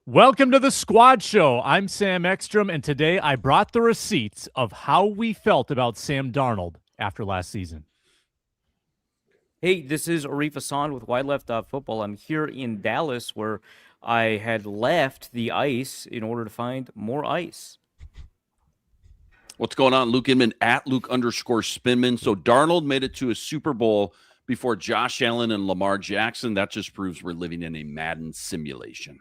Welcome to the Squad Show. I'm Sam Ekstrom, and today I brought the receipts of how we felt about Sam Darnold after last season. Hey, this is Arif Hasan with Why Left Football. I'm here in Dallas where I had left the ice in order to find more ice. What's going on? Luke Inman at Luke_Spinman. So Darnold made it to a Super Bowl before Josh Allen and Lamar Jackson. That just proves we're living in a Madden simulation.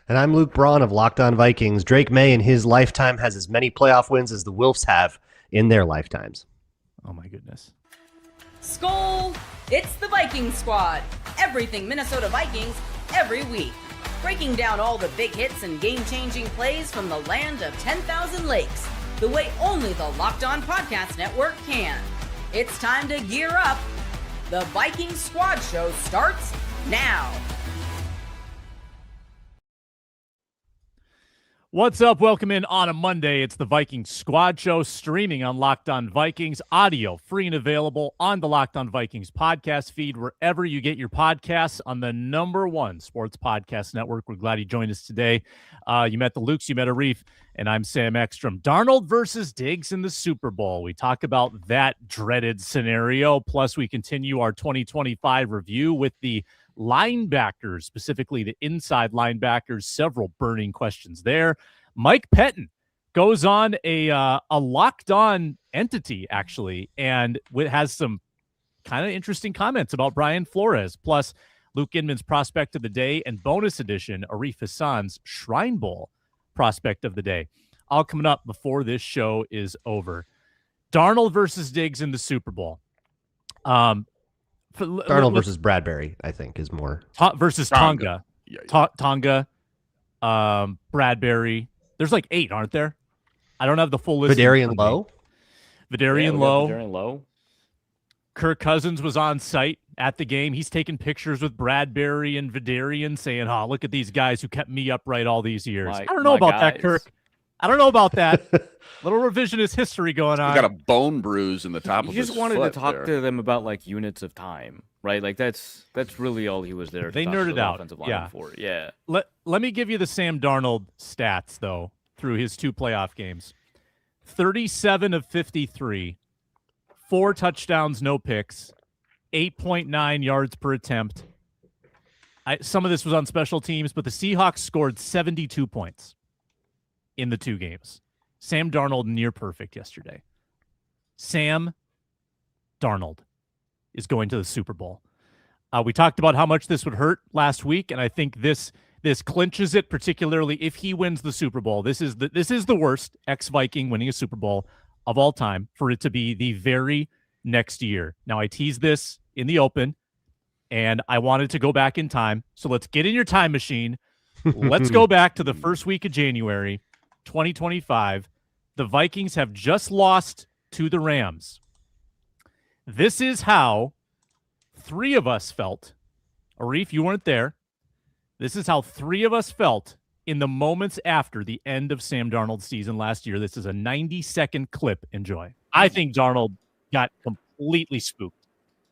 And I'm Luke Braun of Locked On Vikings. Drake May in his lifetime has as many playoff wins as the Wilfs have in their lifetimes. Oh, my goodness. Skol! It's the Viking Squad. Everything Minnesota Vikings every week. Breaking down all the big hits and game-changing plays from the land of 10,000 lakes. The way only the Locked On Podcast Network can. It's time to gear up. The Viking Squad Show starts now. What's up? Welcome in on a Monday. It's the Vikings Squad Show, streaming on Locked On Vikings, audio free and available on the Locked On Vikings podcast feed, wherever you get your podcasts, on the #1 sports podcast network. We're glad you joined us today. You met the Lukes, you met Arif, and I'm Sam Ekstrom. Darnold versus Diggs in the Super Bowl. We talk about that dreaded scenario, plus we continue our 2025 review with the linebackers, specifically the inside linebackers. Several burning questions there. Mike Pettine goes on a Locked On entity, actually, and has some kind of interesting comments about Brian Flores, plus Luke Inman's prospect of the day, and bonus edition, Arif Hasan's Shrine Bowl prospect of the day. All coming up before this show is over. Darnold versus Diggs in the Super Bowl. Darnold versus Bradbury, I think, is more. Versus Tonga. Tonga, Bradbury. There's like 8, aren't there? I don't have the full list. Vidarian Lowe. Vidarian Lowe. Kirk Cousins was on site at the game. He's taking pictures with Bradbury and Vidarian, saying, "Oh, look at these guys who kept me upright all these years." I don't know about that, Kirk. I don't know about that. Little revisionist history going on. Got a bone bruise in the top of his foot. He just wanted to talk to them about like units of time, right? Like that's really all he was there. They nerded out. Yeah. Let me give you the Sam Darnold stats though through his 2 playoff games. 37 of 53, 4 touchdowns, no picks, 8.9 yards per attempt. Some of this was on special teams, but the Seahawks scored 72 points in the 2 games. Sam Darnold near perfect yesterday. Sam Darnold is going to the Super Bowl. We talked about how much this would hurt last week, and I think this clinches it, particularly if he wins the Super Bowl. This is the worst ex-Viking winning a Super Bowl of all time for it to be the very next year. Now, I teased this in the open, and I wanted to go back in time. So let's get in your time machine. Let's go back to the first week of January 2025. The Vikings have just lost to the Rams. This is how 3 of us felt. Arif, you weren't there. This is how 3 of us felt in the moments after the end of Sam Darnold's season last year. This is a 90-second clip. Enjoy. I think Darnold got completely spooked.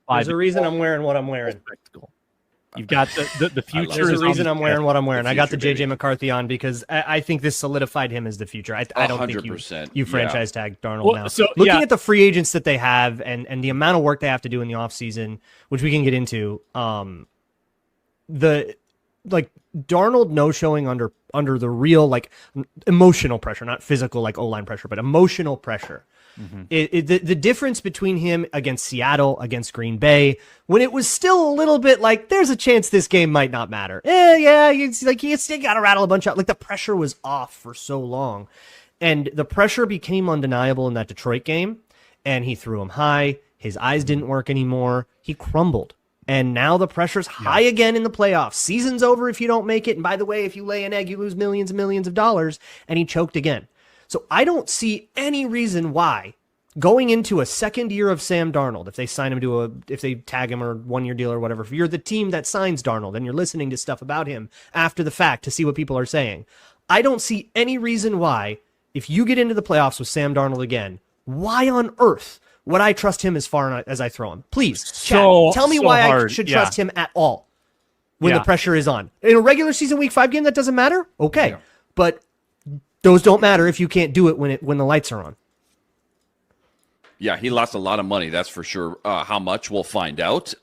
There's a reason I'm wearing what I'm wearing. Spectacle. You've got the future. There's a reason I'm wearing what I'm wearing. I got the JJ McCarthy on because I think this solidified him as the future. I don't think you franchise tag Darnold now. So, looking at the free agents that they have and the amount of work they have to do in the offseason, which we can get into, Darnold no-showing under the real emotional pressure, not physical O-line pressure, but emotional pressure. Mm-hmm. The difference between him against Seattle, against Green Bay, when it was still a little bit there's a chance this game might not matter. You still got to rattle a bunch out. The pressure was off for so long, and the pressure became undeniable in that Detroit game. And he threw him high. His eyes didn't work anymore. He crumbled. And now the pressure's high again in the playoffs. Season's over if you don't make it. And by the way, if you lay an egg, you lose millions and millions of dollars. And he choked again. So I don't see any reason why going into a second year of Sam Darnold, if they sign him if they tag him or 1-year deal or whatever, if you're the team that signs Darnold and you're listening to stuff about him after the fact to see what people are saying, I don't see any reason why, if you get into the playoffs with Sam Darnold again, why on earth would I trust him as far as I throw him? Please, chat, tell me why hard. I should trust him at all. when Yeah. the pressure is on. In a regular season Week 5 game, that doesn't matter. Okay, Yeah. but those don't matter if you can't do it when the lights are on. Yeah, he lost a lot of money, that's for sure. How much, we'll find out.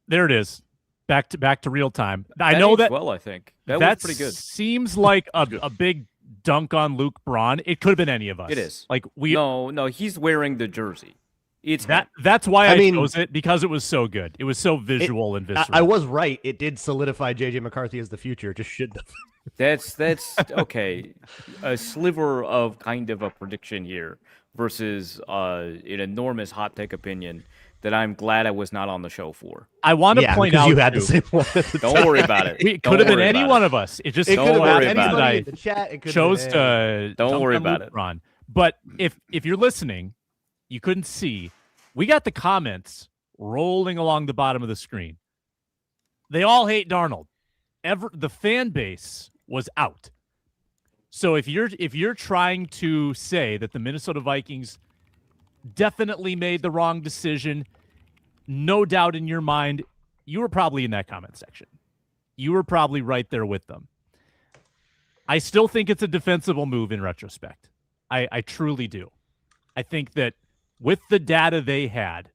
There it is. Back to real time. I That know aged that well, I think. That that was pretty good. seems like a big dunk on Luke Braun. It could have been any of us. It is. Like we No, he's wearing the jersey. It's him. that's why I mean- chose it, because it was so good. It was so visual and visceral. I was right. It did solidify JJ McCarthy as the future. It just shouldn't have. That's okay. A sliver of kind of a prediction here versus an enormous hot take opinion that I'm glad I was not on the show for. I want to Yeah, point because out you had too, the same one. At the Don't time. worry about it. it Don't could have been worry any about one it. of us. It just It Don't could have worry been about anybody I in the chat. It could have chose been to Don't dunk worry on about Luke it. Braun. But if you're listening, you couldn't see. We got the comments rolling along the bottom of the screen. They all hate Darnold. The fan base was out. So if you're trying to say that the Minnesota Vikings definitely made the wrong decision, no doubt in your mind, you were probably in that comment section. You were probably right there with them. I still think it's a defensible move in retrospect. I truly do. I think that with the data they had,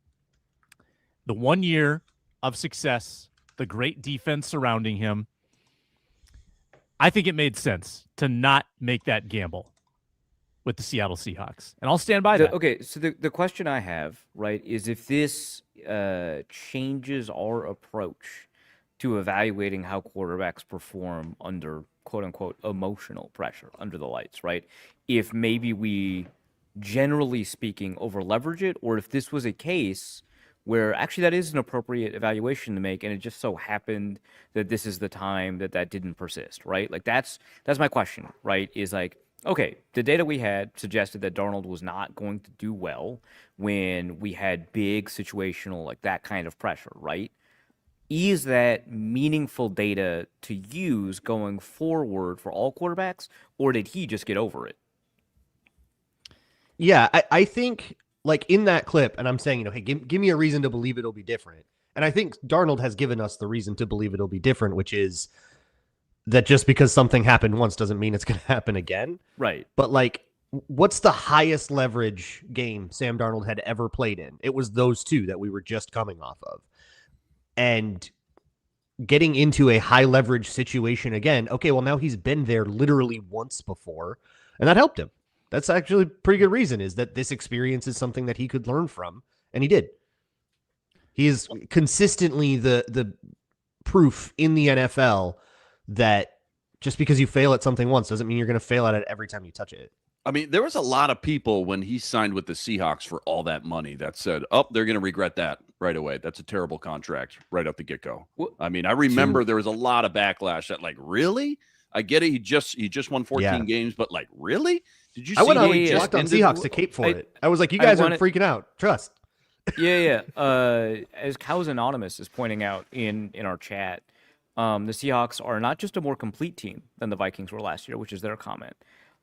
the 1 year of success, the great defense surrounding him, I think it made sense to not make that gamble with the Seattle Seahawks. And I'll stand by that. Okay, so the question I have, right, is if this changes our approach to evaluating how quarterbacks perform under quote-unquote emotional pressure under the lights, right? If maybe we, generally speaking, over-leverage it, or if this was a case where actually that is an appropriate evaluation to make, and it just so happened that this is the time that didn't persist, right? Like that's my question, right? Is like, okay, the data we had suggested that Darnold was not going to do well when we had big situational, like that kind of pressure, right? Is that meaningful data to use going forward for all quarterbacks, or did he just get over it? Yeah, I think like in that clip, and I'm saying, hey, give me a reason to believe it'll be different. And I think Darnold has given us the reason to believe it'll be different, which is that just because something happened once doesn't mean it's going to happen again. Right. But like, what's the highest leverage game Sam Darnold had ever played in? It was those two that we were just coming off of. And getting into a high leverage situation again, okay, well, now he's been there literally once before, and that helped him. That's actually a pretty good reason, is that this experience is something that he could learn from, and he did. He is consistently the proof in the NFL that just because you fail at something once doesn't mean you're going to fail at it every time you touch it. I mean, there was a lot of people when he signed with the Seahawks for all that money that said, oh, they're going to regret that right away. That's a terrible contract right off the get-go. I mean, I remember there was a lot of backlash that, like, really? I get it. He just won 14 games, but like, really? Did you see I went how on he just Locked On ended? Seahawks to cape for it. I was like, you guys are freaking out. Trust. Yeah. As Cows Anonymous is pointing out in our chat, the Seahawks are not just a more complete team than the Vikings were last year, which is their comment.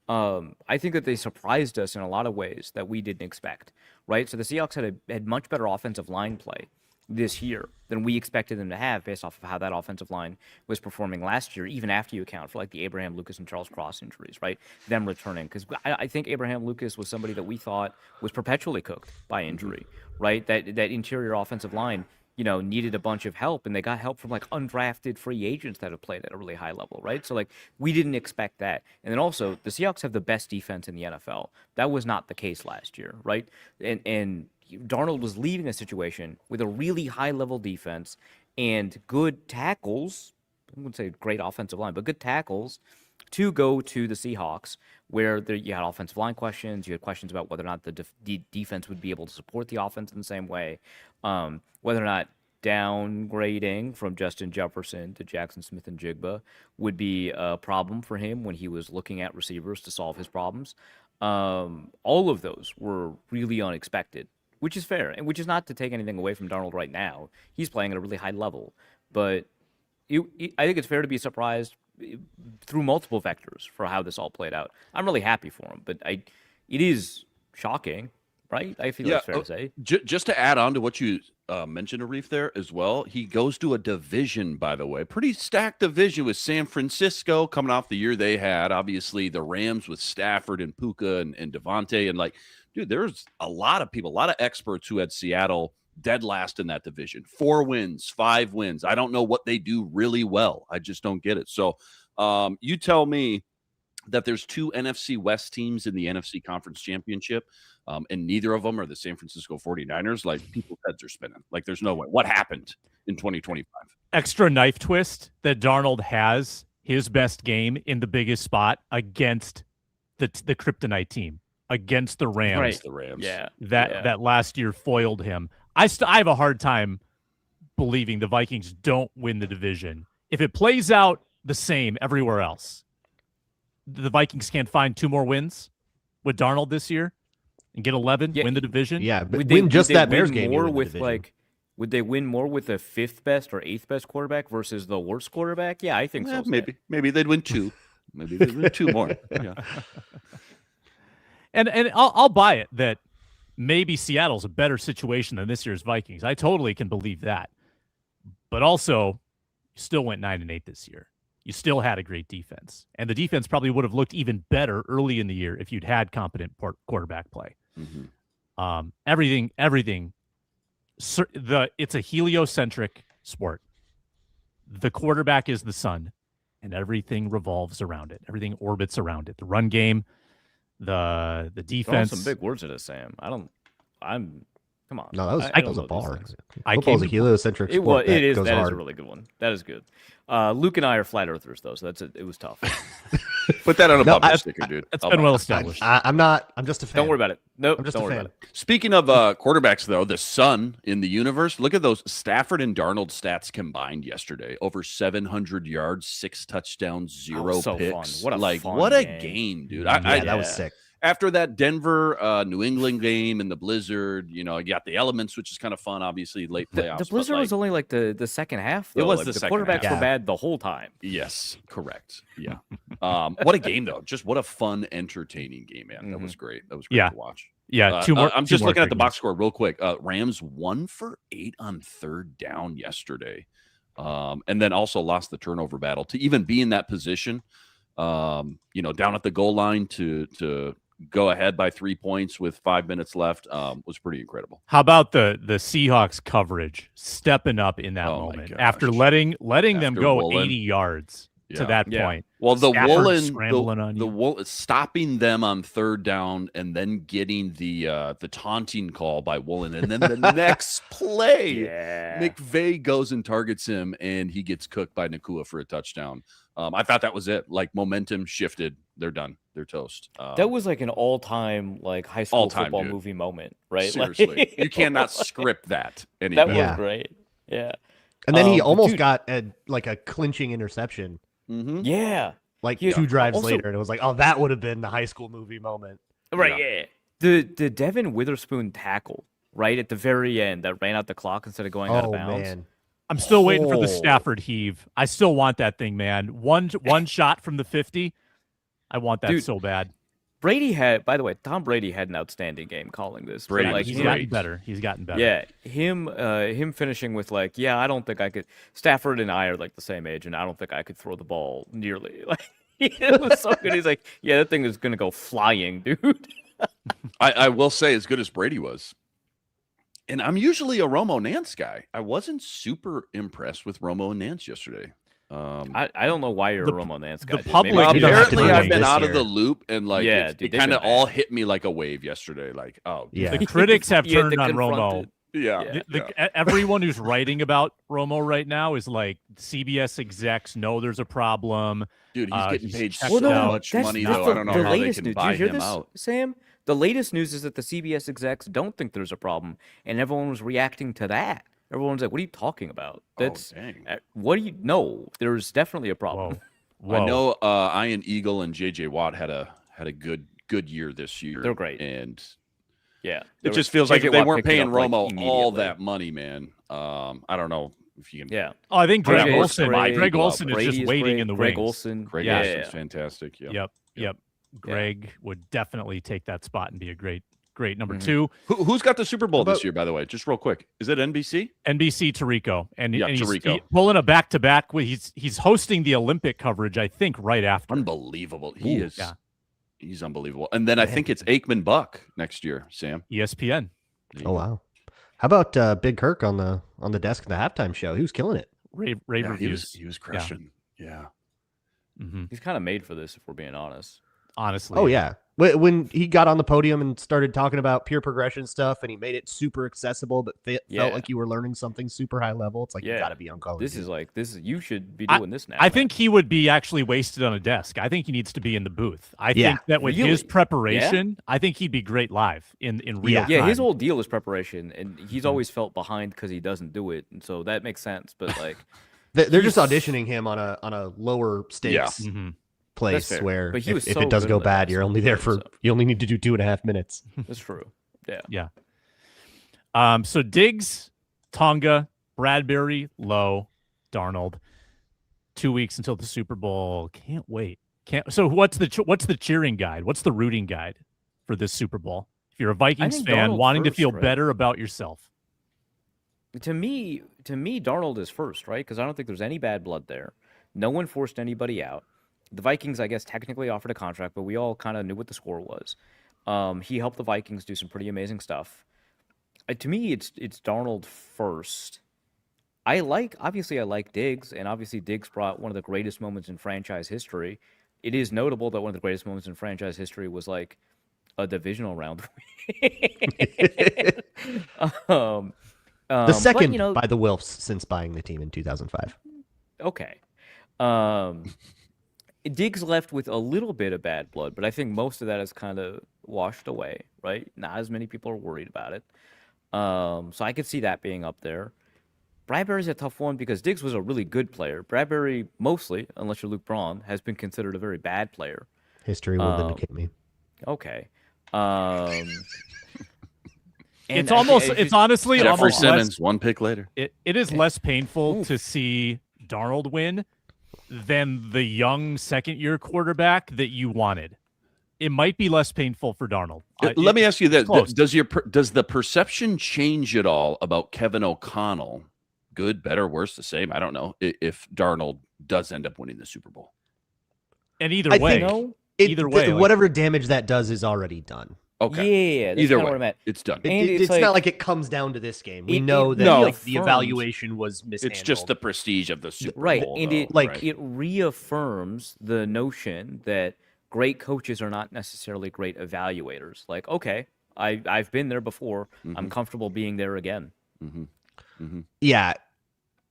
I think that they surprised us in a lot of ways that we didn't expect, right? So the Seahawks had much better offensive line play this year than we expected them to have based off of how that offensive line was performing last year, even after you account for like the Abraham Lucas and Charles Cross injuries, right? Them returning. Because I think Abraham Lucas was somebody that we thought was perpetually cooked by injury, right? That interior offensive line, needed a bunch of help, and they got help from like undrafted free agents that have played at a really high level, right? So like we didn't expect that. And then also the Seahawks have the best defense in the NFL. That was not the case last year, right? And Darnold was leaving a situation with a really high level defense and good tackles. I wouldn't say great offensive line, but good tackles to go to the Seahawks, where you had offensive line questions. You had questions about whether or not the defense would be able to support the offense in the same way, whether or not downgrading from Justin Jefferson to Jackson Smith and Jigba would be a problem for him when he was looking at receivers to solve his problems. All of those were really unexpected, which is fair, and which is not to take anything away from Darnold right now. He's playing at a really high level, but I think it's fair to be surprised through multiple vectors for how this all played out. I'm really happy for him, but it is shocking. right? I feel that's fair to say. Just to add on to what you mentioned, Arif, there as well, he goes to a division, by the way, pretty stacked division with San Francisco coming off the year they had. Obviously, the Rams with Stafford and Puka and Devontae. And like, dude, there's a lot of people, a lot of experts who had Seattle dead last in that division. 4 wins, 5 wins. I don't know what they do really well. I just don't get it. So you tell me that there's 2 NFC West teams in the NFC Conference Championship, and neither of them are the San Francisco 49ers. Like, people's heads are spinning. Like, there's no way. What happened in 2025? Extra knife twist that Darnold has his best game in the biggest spot against the Kryptonite team, against the Rams. Right. The Rams. Yeah. That last year foiled him. I have a hard time believing the Vikings don't win the division. If it plays out the same everywhere else, the Vikings can't find 2 more wins with Darnold this year and get 11, win the division. Yeah, but Would win just would that win Bears game. you more win the with division. like, would they win more with the 5th best or 8th best quarterback versus the worst quarterback? Yeah, I think so. Sam. Maybe they'd win 2. Maybe they'd win 2 more. Yeah. And I'll buy it that maybe Seattle's a better situation than this year's Vikings. I totally can believe that. But also, you still went 9-8 this year. You still had a great defense. And the defense probably would have looked even better early in the year if you'd had competent quarterback play. Mm-hmm. Everything. It's a heliocentric sport. The quarterback is the sun, and everything revolves around it. Everything orbits around it. The run game, the defense. Throwing some big words at us, Sam. Come on. No, that was a bar. I Football's came a to- heliocentric It sport. was. It is. goes That is hard. a really good one. That is good. Luke and I are flat earthers, though, so it was tough. Put that on a No, bumper I- sticker, dude. It's I'll been buy well it. established. I'm not. I'm just a fan. Don't worry about it. Nope. I'm just don't a worry fan. about it. Speaking of quarterbacks, though, the sun in the universe, look at those Stafford and Darnold stats combined yesterday. Over 700 yards, 6 touchdowns, 0 so picks. fun. What a game. game, dude. Yeah, I that was sick. After that Denver, New England game and the blizzard, you got the elements, which is kind of fun, obviously, late playoffs. The but, blizzard like, was only like the second half. It Though. was Like, the the second quarterbacks half. were bad the whole time. Yes, correct. Yeah. What a game, though. Just what a fun, entertaining game, man. That was great. That was great Yeah. to watch. Yeah, 2 more. I'm 2 just more looking at the quick box ones. score real quick. Rams 1 for 8 on 3rd down yesterday, and then also lost the turnover battle to even be in that position. Down at the goal line to go ahead by 3 points with 5 minutes left was pretty incredible. How about the Seahawks coverage stepping up in that Oh my moment gosh. after letting them After go Woolen. 80 yards to Yeah. that Yeah. point? Well, the Stafford Woolen, scrambling on you. stopping them on 3rd down and then getting the taunting call by Woolen, and then the next play, Yeah. McVay goes and targets him, and he gets cooked by Nakua for a touchdown. I thought that was it. Like, momentum shifted. They're done. They're toast. That was like an all-time like high school All-time, football dude. movie moment, right? Seriously, Like, you cannot script that anymore. That Yeah. was great. Yeah. And then he But almost dude- got a clinching interception Mm-hmm. Yeah. like Yeah. 2 drives Also- later, and it was like, oh, that would have been the high school movie moment. Right. Yeah. The Devin Witherspoon tackle right at the very end that ran out the clock instead of going out of Oh bounds. man, I'm still waiting for the Oh. Stafford heave. I still want that thing, man. One shot from the 50. I want that Dude, so bad. By the way, Tom Brady had an outstanding game calling this. Brady like, was He's great. gotten better. He's gotten better. Yeah, him finishing with like, yeah, I don't think I could. Stafford and I are like the same age, and I don't think I could throw the ball nearly. Like, it was so good. He's like, yeah, that thing is gonna go flying, dude. I will say, as good as Brady was, and I'm usually a Romo Nance guy, I wasn't super impressed with Romo and Nance yesterday. I don't know why you're The- a Romo Nance the guy. dude. public- Maybe You don't have to Apparently, do I've it been this out of year. the loop, and like Yeah, it dude, they've kind of been all bad. hit me like a wave yesterday. Like, oh, yeah. The critics have You had turned to on confront Romo. it. yeah. Yeah. Everyone who's writing about Romo right now is like, CBS execs know there's a problem. Dude, he's getting he's paid checked so out. much that's money, not though. I don't know the how they latest can news. buy Did you hear him this, out. Sam? The latest news is that the CBS execs don't think there's a problem, and everyone was reacting to that. Everyone's like, "What are you talking about? That's dang. what do you know? There's definitely a problem." Whoa. I know Ian Eagle and JJ Watt had a good year this year. They're great. And Yeah, it just feels like JJ if they Watt weren't picked it paying up, like, Romo all immediately. that money, man. I don't know if you can. Yeah, Oh, I think Greg Brady is Olson. great. Greg Olson is Brady just waiting great. in the Greg wings. Olson, Greg Yeah. Olson's fantastic. Yeah. Yep. Greg would definitely take that spot and be a great great. Number two, Who's got the Super Bowl this year, by the way? Just real quick. Is it NBC? NBC Tirico. And he's Tirico. pulling a back-to-back. He's hosting the Olympic coverage, I think, right after. Unbelievable. He is. Yeah. He's unbelievable. And then I think it's Aikman Buck next year, Sam. ESPN. Oh, wow. How about Big Kirk on the desk at the halftime show? He was killing it. Rave reviews. He was crushing. Yeah. Mm-hmm. He's kind of made for this, if we're being honest. Honestly. Oh, yeah. When he got on the podium and started talking about peer progression stuff and he made it super accessible, but felt like you were learning something super high level, it's like, you got to be on Call of Duty. You should be doing this now. I think he would be actually wasted on a desk. I think he needs to be in the booth. I think that with his preparation, I think he'd be great live in real time. Yeah, his whole deal is preparation, and he's always felt behind because he doesn't do it, and so that makes sense. But like, they're just auditioning him on a lower stakes place where if it does go bad, you're only there for you only need to do 2.5 minutes. That's true. Yeah. Yeah. So Diggs, Tonga, Bradbury, Lowe, Darnold. 2 weeks until the Super Bowl. Can't wait. So what's the cheering guide? What's the rooting guide for this Super Bowl? If you're a Vikings fan wanting to feel better about yourself. To me, Darnold is first, right? Because I don't think there's any bad blood there. No one forced anybody out. The Vikings, I guess, technically offered a contract, but we all kind of knew what the score was. He helped the Vikings do some pretty amazing stuff. To me, it's Darnold first. I like Diggs, and obviously Diggs brought one of the greatest moments in franchise history. It is notable that one of the greatest moments in franchise history was like a divisional round. The second by the Wilfs since buying the team in 2005. Okay. Diggs left with a little bit of bad blood, but I think most of that is kind of washed away, right? Not as many people are worried about it. So I could see that being up there. Bradbury's a tough one because Diggs was a really good player. Bradbury, mostly, unless you're Luke Braun, has been considered a very bad player. History will vindicate me. Okay. It's honestly Jeffrey almost Simmons, one pick later. It is less painful to see Darnold win than the young second-year quarterback that you wanted. It might be less painful for Darnold. Let me ask you this: does the perception change at all about Kevin O'Connell? Good, better, worse, the same? I don't know. If Darnold does end up winning the Super Bowl, and either way, whatever damage that does is already done. Okay. Yeah, that's either way, what I meant. it's done. It's like, not like it comes down to this game. We know that the evaluation was mishandled. It's just the prestige of the Super right, Bowl. And it reaffirms the notion that great coaches are not necessarily great evaluators. Like, okay, I've been there before. Mm-hmm. I'm comfortable being there again. Mm-hmm. Mm-hmm. Yeah,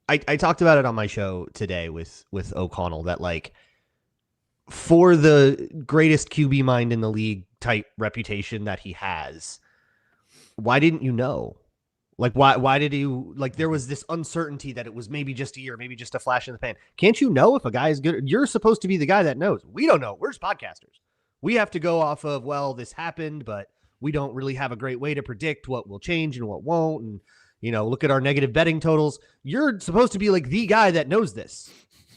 I talked about it on my show today with O'Connell that like for the greatest QB mind in the league type reputation that he has, why didn't you know? Like, why did you, like, there was this uncertainty that it was maybe just a year, maybe just a flash in the pan. Can't you know if a guy is good? You're supposed to be the guy that knows. We don't know. We're just podcasters. We have to go off of, well, this happened, but we don't really have a great way to predict what will change and what won't. And, look at our negative betting totals. You're supposed to be like the guy that knows this,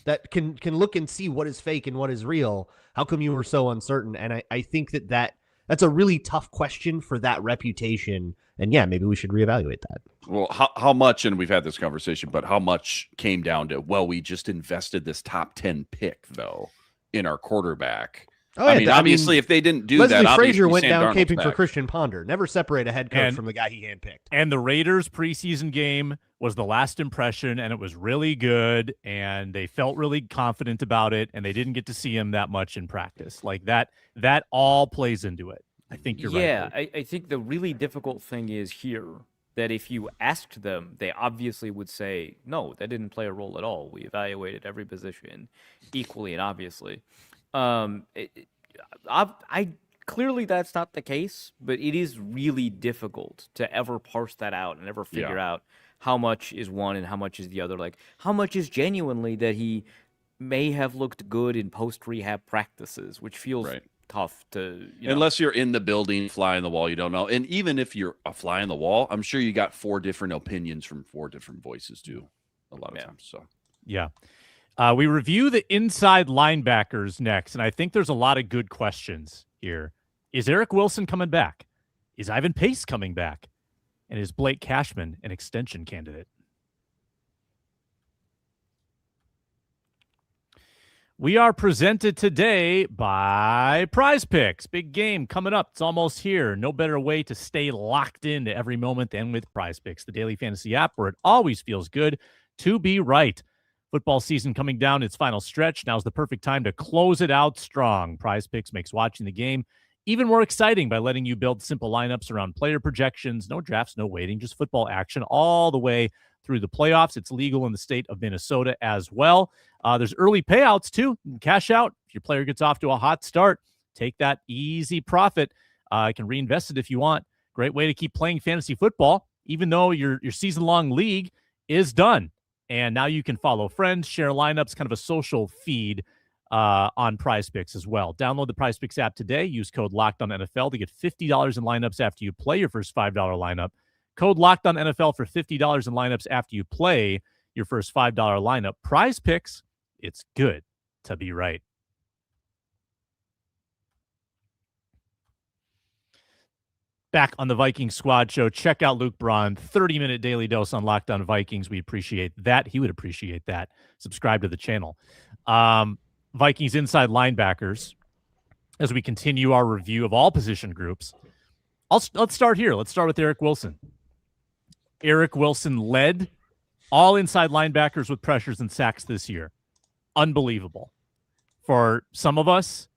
that can look and see what is fake and what is real. How come you were so uncertain? And I think that's a really tough question for that reputation. And yeah, maybe we should reevaluate that. Well, how much, and we've had this conversation, but how much came down to, well, we just invested this top 10 pick, though, in our quarterback. Oh, yeah, obviously, if they didn't do Leslie that, Frazier went down Darnold's caping back. for Christian Ponder. Never separate a head coach from the guy he handpicked. And the Raiders preseason game was the last impression, and it was really good, and they felt really confident about it, and they didn't get to see him that much in practice. Like that all plays into it. I think you're right. Yeah, I think the really difficult thing is here that if you asked them, they obviously would say, no, that didn't play a role at all. We evaluated every position equally and obviously. I clearly that's not the case, but it is really difficult to ever parse that out and ever figure out how much is one and how much is the other. Like, how much is genuinely that he may have looked good in post-rehab practices, which feels tough to, unless you're in the building, fly on the wall, you don't know. And even if you're a fly on the wall, I'm sure you got 4 different opinions from 4 different voices too, a lot of times. So yeah. We review the inside linebackers next, and I think there's a lot of good questions here. Is Eric Wilson coming back? Is Ivan Pace coming back? And is Blake Cashman an extension candidate? We are presented today by PrizePicks. Big game coming up. It's almost here. No better way to stay locked into every moment than with PrizePicks, the daily fantasy app where it always feels good to be right. Football season coming down its final stretch. Now's the perfect time to close it out strong. PrizePicks makes watching the game even more exciting by letting you build simple lineups around player projections. No drafts, no waiting, just football action all the way through the playoffs. It's legal in the state of Minnesota as well. There's early payouts too. You can cash out if your player gets off to a hot start. Take that easy profit. You can reinvest it if you want. Great way to keep playing fantasy football, even though your season-long league is done. And now you can follow friends, share lineups, kind of a social feed on PrizePicks as well. Download the PrizePicks app today. Use code LOCKEDONNFL to get $50 in lineups after you play your first $5 lineup. Code LOCKEDONNFL for $50 in lineups after you play your first $5 lineup. PrizePicks, it's good to be right. Back on the Vikings Squad Show, check out Luke Braun, 30-minute daily dose on Locked On Vikings. We appreciate that. He would appreciate that. Subscribe to the channel. Vikings inside linebackers, as we continue our review of all position groups. Let's start here. Let's start with Eric Wilson. Eric Wilson led all inside linebackers with pressures and sacks this year. Unbelievable. For some of us,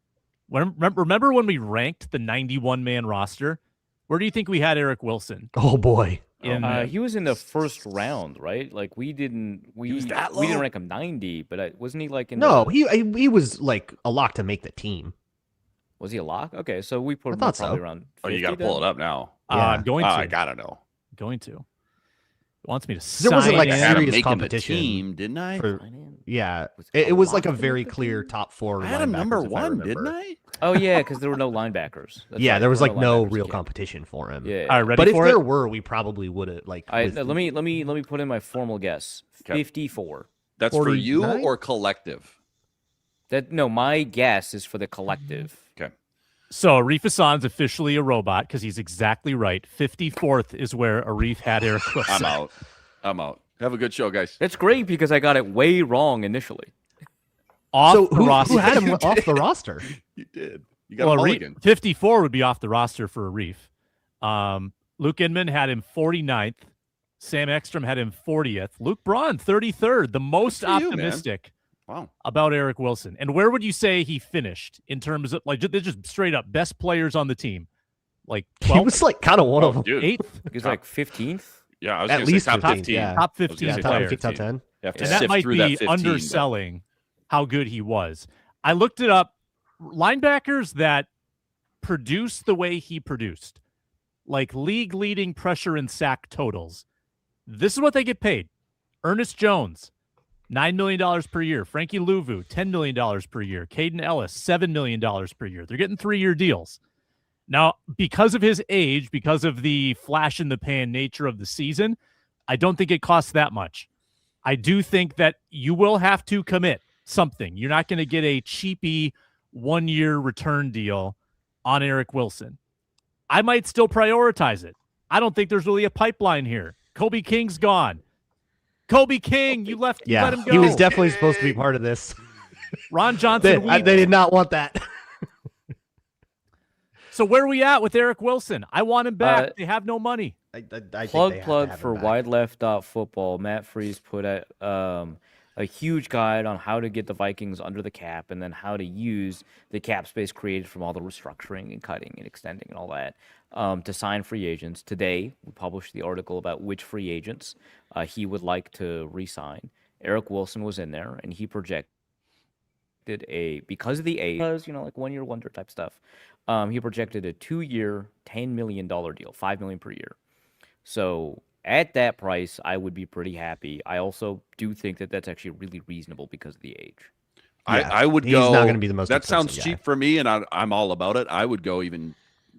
remember when we ranked the 91-man roster? Where do you think we had Eric Wilson? Oh boy. He was in the first round, right? Like we didn't rank him 90, but wasn't he like in he was like a lock to make the team. Was he a lock? Okay, so we put him thought probably so. around 50. Oh, you got to pull it up now. I'm going to. I gotta know. Going to. Wants me to sign There wasn't like in. I had him serious making competition. the team, didn't I? Yeah, Was it was like a lock to very make the clear team? top four. I had him number linebackers, if I one, remember. didn't I? Oh yeah, because there were no linebackers. That's Yeah, right, there was like no linebackers real again. competition for him. Yeah. All right, ready But if for there it? were, we probably would have like. I, with- let me put in my formal guess. Okay. 54. That's for you 49? or collective? My guess is for the collective. Okay. So Arif Hasan's officially a robot because he's exactly right. 54th is where Arif had Eric Wilson. I'm out. Have a good show, guys. That's great because I got it way wrong initially. Off so the who roster. had him off the roster? You did. You got Well, a Arif, mulligan. 54 would be off the roster for Arif. Luke Inman had him 49th. Sam Ekstrom had him 40th. Luke Braun, 33rd, the most Good for you, man. optimistic Wow. about Eric Wilson. And where would you say he finished in terms of, like, just straight up best players on the team? Like He 12th, was like kind of one of them. Dude. 8th? He's like 15th. Yeah, I was At gonna say least top 15, 15. yeah. Top I was 15 gonna say Top players. 15, top 10. You have to And that sift might through be that 15, but- underselling how good he was. I looked it up. Linebackers that produce the way he produced, like league-leading pressure and sack totals, this is what they get paid. Ernest Jones, $9 million per year. Frankie Louvu, $10 million per year. Caden Ellis, $7 million per year. They're getting 3-year deals. Now, because of his age, because of the flash-in-the-pan nature of the season, I don't think it costs that much. I do think that you will have to commit something. You're not going to get a cheapy one-year return deal on Eric Wilson. I might still prioritize it. I don't think there's really a pipeline here. Kobe King's gone. Kobe King, you let Yeah, him go. he was definitely supposed to be part of this. Ron They, Johnson. they did not want that. So where are we at with Eric Wilson? I want him back. Uh, They have no money. I think they have Plug to have for him back. wideleft.football. Matt Freese put out a huge guide on how to get the Vikings under the cap and then how to use the cap space created from all the restructuring and cutting and extending and all that to sign free agents. Today, we published the article about which free agents he would like to re-sign. Eric Wilson was in there, and he projected because of the age, like 1 year wonder type stuff. He projected a 2-year, $10 million deal, $5 million per year. So at that price, I would be pretty happy. I also do think that that's actually really reasonable because of the age. Yeah, I would he's go. not gonna be the most That sounds expensive guy. cheap for me, and I'm all about it. I would go even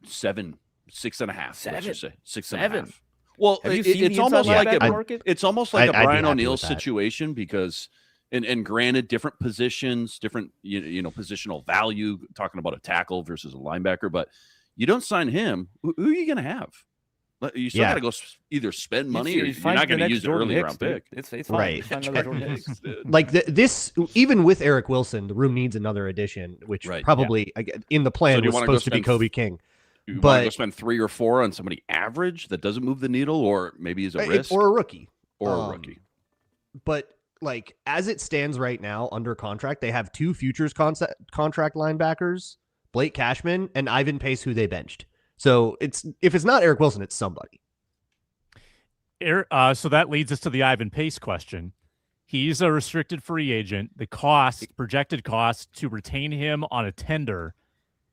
6.5. Let's Seven. just say 6.5. Seven. Well, Have you seen it's the almost inside like linebacker a, market? it's almost like a I'd be Brian happy O'Neill with that. situation because, and granted, different positions, different positional value. Talking about a tackle versus a linebacker, but You don't sign him. Who are you going to have? You still got to go either spend money or you're not going to use an early round pick. It's fine. Right. Find another Jordan Hicks. Like this, even with Eric Wilson, the room needs another addition, which probably in the plan was supposed to be Kobe King. You want to go spend 3 or 4 on somebody average that doesn't move the needle, or maybe is a risk, or a rookie, But like as it stands right now, under contract, they have 2 futures contract linebackers, Blake Cashman and Ivan Pace, who they benched. So if it's not Eric Wilson, it's somebody. So that leads us to the Ivan Pace question. He's a restricted free agent. The projected cost to retain him on a tender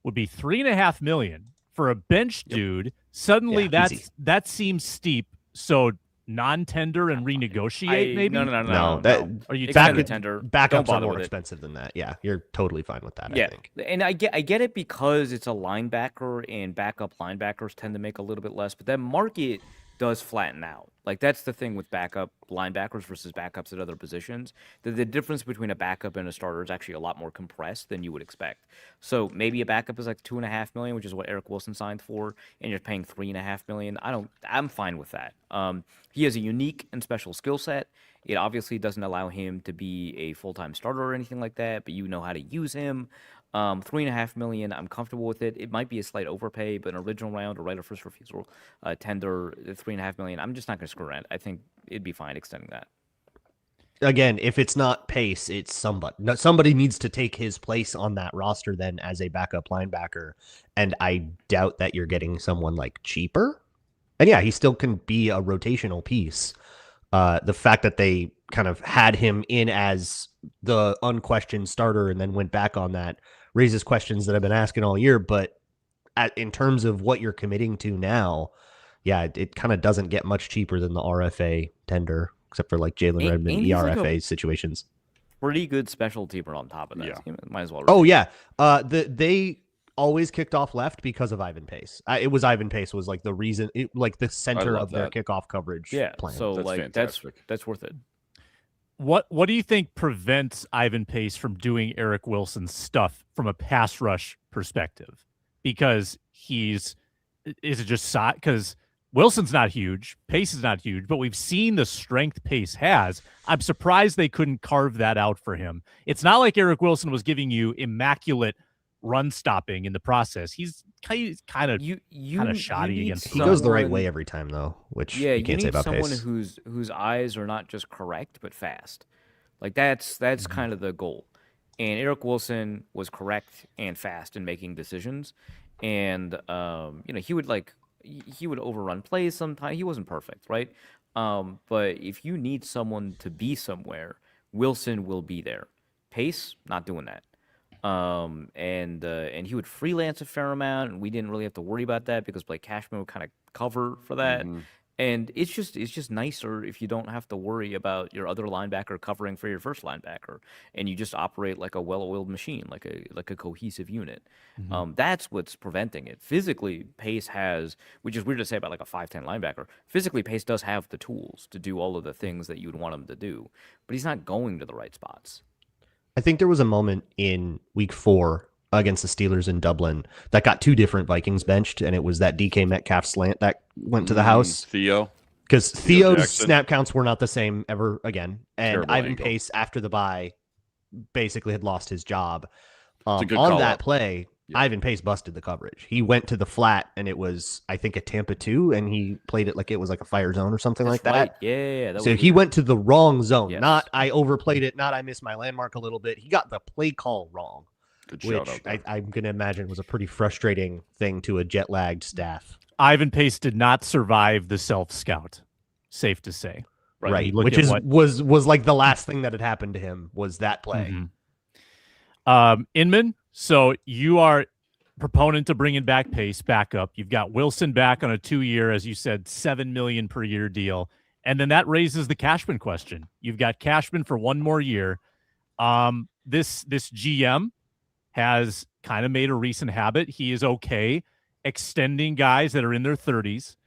would be $3.5 million for a bench dude. Suddenly, that seems steep. So non-tender and renegotiate, maybe? No. Are you tender? Backups are more expensive than that. Yeah, you're totally fine with that. I think. And I get it because it's a linebacker, and backup linebackers tend to make a little bit less. But that market does flatten out. Like, that's the thing with backup linebackers versus backups at other positions. The difference between a backup and a starter is actually a lot more compressed than you would expect. So maybe a backup is like $2.5 million, which is what Eric Wilson signed for, and you're paying $3.5 million. I'm fine with that. He has a unique and special skill set. It obviously doesn't allow him to be a full-time starter or anything like that, but you know how to use him. $3.5 million, I'm comfortable with it. It might be a slight overpay, but an original round or right of first refusal tender, $3.5 million, I'm just not going to screw around. I think it'd be fine extending that. Again, if it's not Pace, it's somebody. No, somebody needs to take his place on that roster then as a backup linebacker, and I doubt that you're getting someone like cheaper. And yeah, he still can be a rotational piece. The fact that they kind of had him in as the unquestioned starter and then went back on that raises questions that I've been asking all year. But in terms of what you're committing to now, yeah, it kind of doesn't get much cheaper than the RFA tender, except for like Jalen Redmond ERFA situations. Pretty good special teamer on top of that. Yeah. Might as well. Oh yeah, they always kicked off left because of Ivan Pace. It was Ivan Pace was like the reason, like the center of their kickoff coverage. Yeah, plan. so that's like fantastic. that's worth it. What do you think prevents Ivan Pace from doing Eric Wilson's stuff from a pass rush perspective? Because is it just because Wilson's not huge, Pace is not huge, but we've seen the strength Pace has. I'm surprised they couldn't carve that out for him. It's not like Eric Wilson was giving you immaculate run stopping in the process. He's kind of shoddy against. He goes the right way every time though, which you can't say about someone Pace. whose eyes are not just correct but fast. Like that's kind of the goal. And Eric Wilson was correct and fast in making decisions, and he would overrun plays sometimes. He wasn't perfect, right? But if you need someone to be somewhere, Wilson will be there. Pace, not doing that. And he would freelance a fair amount, and we didn't really have to worry about that because Blake Cashman would kind of cover for that. Mm-hmm. And it's just nicer if you don't have to worry about your other linebacker covering for your first linebacker, and you just operate like a well-oiled machine, like a cohesive unit. Mm-hmm. That's what's preventing it. Physically, Pace has, which is weird to say about like a 5'10" linebacker. Physically, Pace does have the tools to do all of the things that you would want him to do, but he's not going to the right spots. I think there was a moment in week 4 against the Steelers in Dublin that got 2 different Vikings benched, and it was that DK Metcalf slant that went to the house. Theo. Because Theo's Jackson. snap counts were not the same ever again. And Terrible Ivan angle. Pace, after the bye, basically had lost his job. It's a good On call that up. play, Yeah. Ivan Pace busted the coverage. He went to the flat, and it was, I think, a Tampa 2, and he played it like it was like a fire zone or something like That's right. that. Yeah. So he went to the wrong zone. Yes. Not I overplayed it, not I missed my landmark a little bit. He got the play call wrong, Good shout which out there. I'm going to imagine was a pretty frustrating thing to a jet-lagged staff. Ivan Pace did not survive the self-scout, safe to say. Right, Look which at is what- was like the last thing that had happened to him was that play. Inman, so you are proponent to bringing back Pace back up. You've got Wilson back on a 2-year, as you said, $7 million per year deal. And then that raises the Cashman question. You've got Cashman for 1 more year. This GM has kind of made a recent habit. He is okay extending guys that are in their 30s.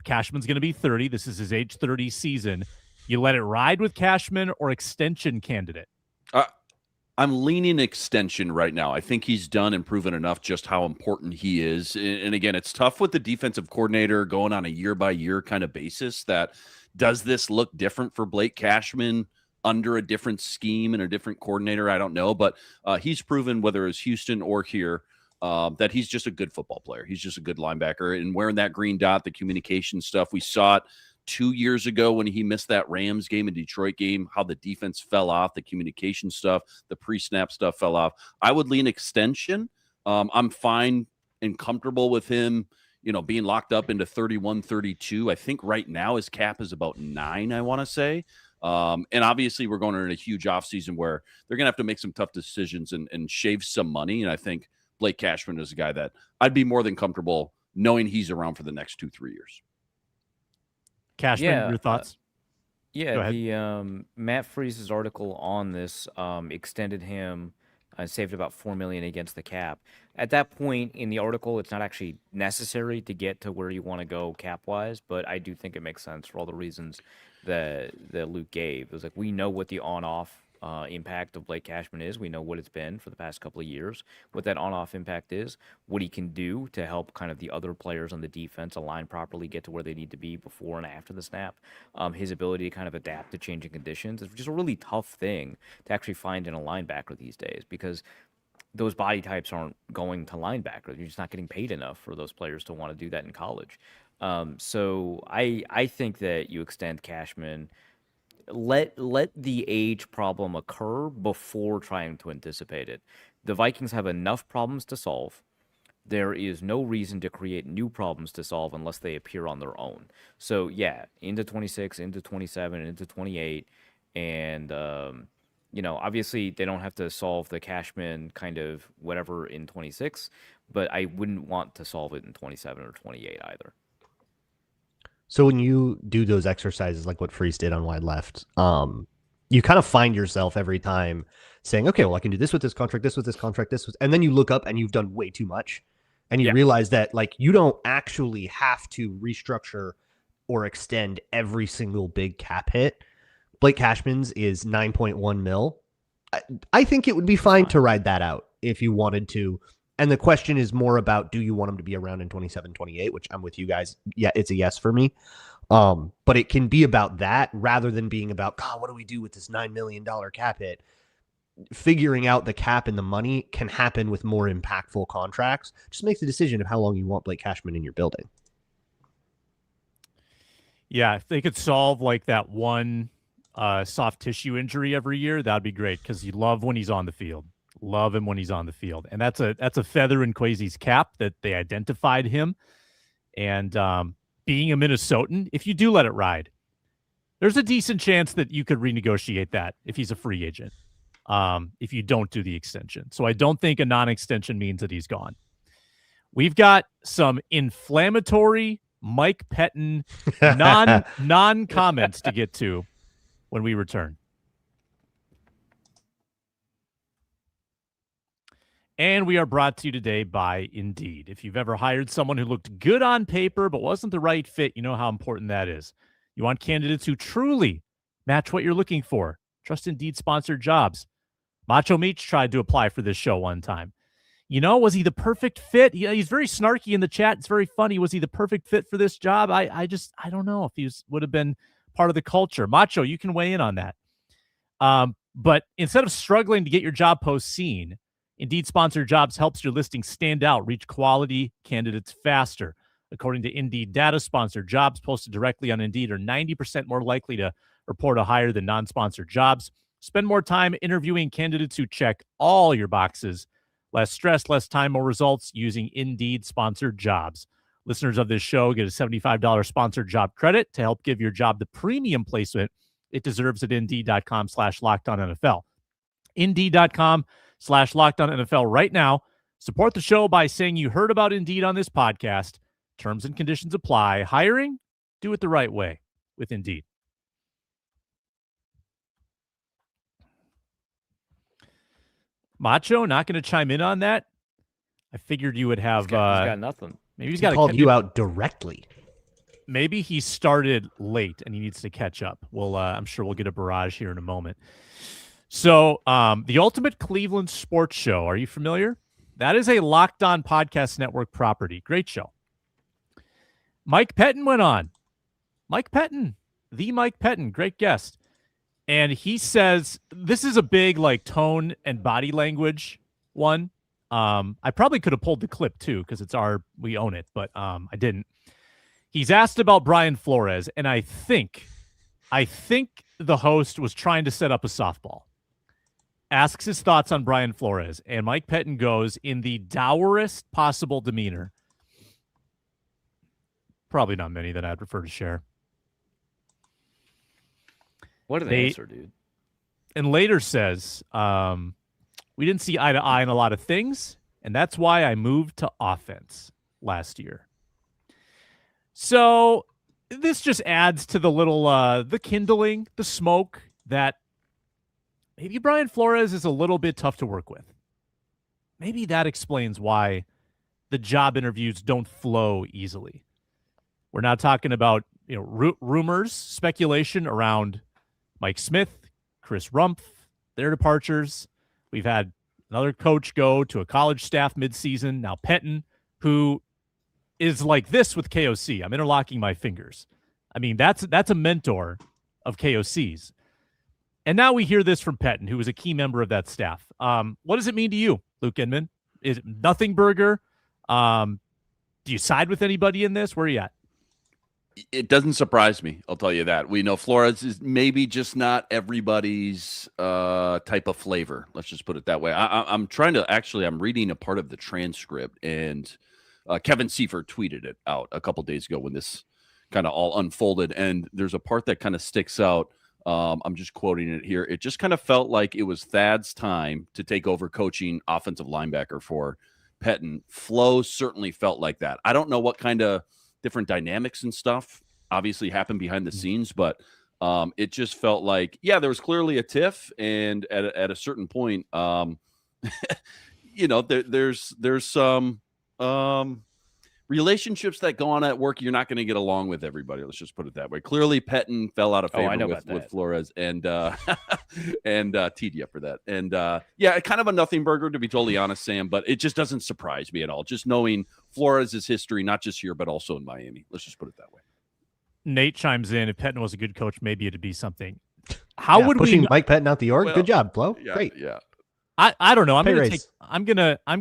Cashman's going to be 30. This is his age 30 season. You let it ride with Cashman or extension candidate? I'm leaning extension right now. I think he's done and proven enough just how important he is. And again, it's tough with the defensive coordinator going on a year-by-year kind of basis. That does this look different for Blake Cashman under a different scheme and a different coordinator? I don't know, but he's proven, whether it's Houston or here, that he's just a good football player. He's just a good linebacker. And wearing that green dot, the communication stuff, we saw it 2 years ago when he missed that Rams game and Detroit game, how the defense fell off, the communication stuff, the pre-snap stuff fell off. I would lean extension. I'm fine and comfortable with him, being locked up into 31, 32. I think right now his cap is about 9, I want to say. And obviously we're going into a huge offseason where they're going to have to make some tough decisions and shave some money. And I think Blake Cashman is a guy that I'd be more than comfortable knowing he's around for the next 2-3 years. Cashman, your thoughts? The Matt Freese's article on this extended him, saved about $4 million against the cap. At that point in the article, it's not actually necessary to get to where you want to go cap wise, but I do think it makes sense for all the reasons that Luke gave. It was like, we know what the on-off impact of Blake Cashman is. We know what it's been for the past couple of years, what that on-off impact is, what he can do to help kind of the other players on the defense align properly, get to where they need to be before and after the snap. His ability to kind of adapt to changing conditions is just a really tough thing to actually find in a linebacker these days, because those body types aren't going to linebacker. You're just not getting paid enough for those players to want to do that in college. So I think that you extend Cashman. Let the age problem occur before trying to anticipate it. The Vikings have enough problems to solve. There is no reason to create new problems to solve unless they appear on their own. So yeah, into 26, into 27, into 28, and obviously they don't have to solve the Cashman kind of whatever in 26, but I wouldn't want to solve it in 27 or 28 either. So when you do those exercises like what Freeze did on Wide Left, you kind of find yourself every time saying, okay, well, I can do this with this contract, this with this contract, and then you look up and you've done way too much. And you realize that like you don't actually have to restructure or extend every single big cap hit. Blake Cashman's is 9.1 mil. I think it would be fine to ride that out if you wanted to. And the question is more about, do you want him to be around in 27, 28, which I'm with you guys. Yeah, it's a yes for me. But it can be about that rather than being about, God, what do we do with this $9 million cap hit? Figuring out the cap and the money can happen with more impactful contracts. Just make the decision of how long you want Blake Cashman in your building. Yeah, if they could solve like that one soft tissue injury every year, that'd be great, because you love when he's on the field. Love him when he's on the field. And that's a feather in Kwesi's cap that they identified him. And being a Minnesotan, if you do let it ride, there's a decent chance that you could renegotiate that if he's a free agent, if you don't do the extension. So I don't think a non-extension means that he's gone. We've got some inflammatory Mike Pettine non-comments to get to when we return. And we are brought to you today by Indeed. If you've ever hired someone who looked good on paper but wasn't the right fit, you know how important that is. You want candidates who truly match what you're looking for. Trust Indeed-sponsored jobs. Macho Meach tried to apply for this show one time. Was he the perfect fit? He's very snarky in the chat. It's very funny. Was he the perfect fit for this job? I don't know if he would have been part of the culture. Macho, you can weigh in on that. But instead of struggling to get your job post seen, Indeed Sponsored Jobs helps your listing stand out, reach quality candidates faster. According to Indeed data, sponsored jobs posted directly on Indeed are 90% more likely to report a hire than non-sponsored jobs. Spend more time interviewing candidates who check all your boxes. Less stress, less time, more results using Indeed Sponsored Jobs. Listeners of this show get a $75 sponsored job credit to help give your job the premium placement it deserves at Indeed.com/LockedOnNFL. Indeed.com/LockedOnNFL right now. Support the show by saying you heard about Indeed on this podcast. Terms and conditions apply. Hiring? Do it the right way with Indeed. Macho, not going to chime in on that? I figured you would have... He's got nothing. Maybe he's got called you out directly. Maybe he started late and he needs to catch up. Well, I'm sure we'll get a barrage here in a moment. So, the Ultimate Cleveland Sports Show. Are you familiar? That is a Locked On Podcast Network property. Great show. Mike Pettine went on. Mike Pettine, the Mike Pettine, great guest. And he says, this is a big like tone and body language one. I probably could have pulled the clip too, because we own it, but I didn't. He's asked about Brian Flores, and I think the host was trying to set up a softball. Asks his thoughts on Brian Flores, and Mike Pettine goes in the dourest possible demeanor. Probably not many that I'd prefer to share. What an answer, dude. And later says, we didn't see eye to eye on a lot of things, and that's why I moved to offense last year. So this just adds to the little, the kindling, the smoke that maybe Brian Flores is a little bit tough to work with. Maybe that explains why the job interviews don't flow easily. We're not talking about, rumors, speculation around Mike Smith, Chris Rumpf, their departures. We've had another coach go to a college staff midseason. Now Pettine, who is like this with KOC. I'm interlocking my fingers. I mean, that's a mentor of KOC's. And now we hear this from Pettine, who was a key member of that staff. What does it mean to you, Luke Inman? Is it nothing burger? Do you side with anybody in this? Where are you at? It doesn't surprise me. I'll tell you that. We know Flores is maybe just not everybody's type of flavor. Let's just put it that way. I'm reading a part of the transcript, and Kevin Seifert tweeted it out a couple days ago when this kind of all unfolded. And there's a part that kind of sticks out. I'm just quoting it here. It just kind of felt like it was Thad's time to take over coaching offensive linebacker for Pettine. Flo certainly felt like that. I don't know what kind of different dynamics and stuff obviously happened behind the scenes, but it just felt like, there was clearly a tiff. And at a certain point, there's some relationships that go on at work. You're not going to get along with everybody. Let's just put it that way. Clearly Pettine fell out of favor with Flores and teed you up for that. And kind of a nothing burger, to be totally honest, Sam, but it just doesn't surprise me at all. Just knowing Flores' history, not just here, but also in Miami. Let's just put it that way. Nate chimes in. If Pettine was a good coach, maybe it'd be something. How would pushing we Mike Pettine out the org? Well, good job, Flo. Yeah, Great. Yeah. I don't know. I'm Pay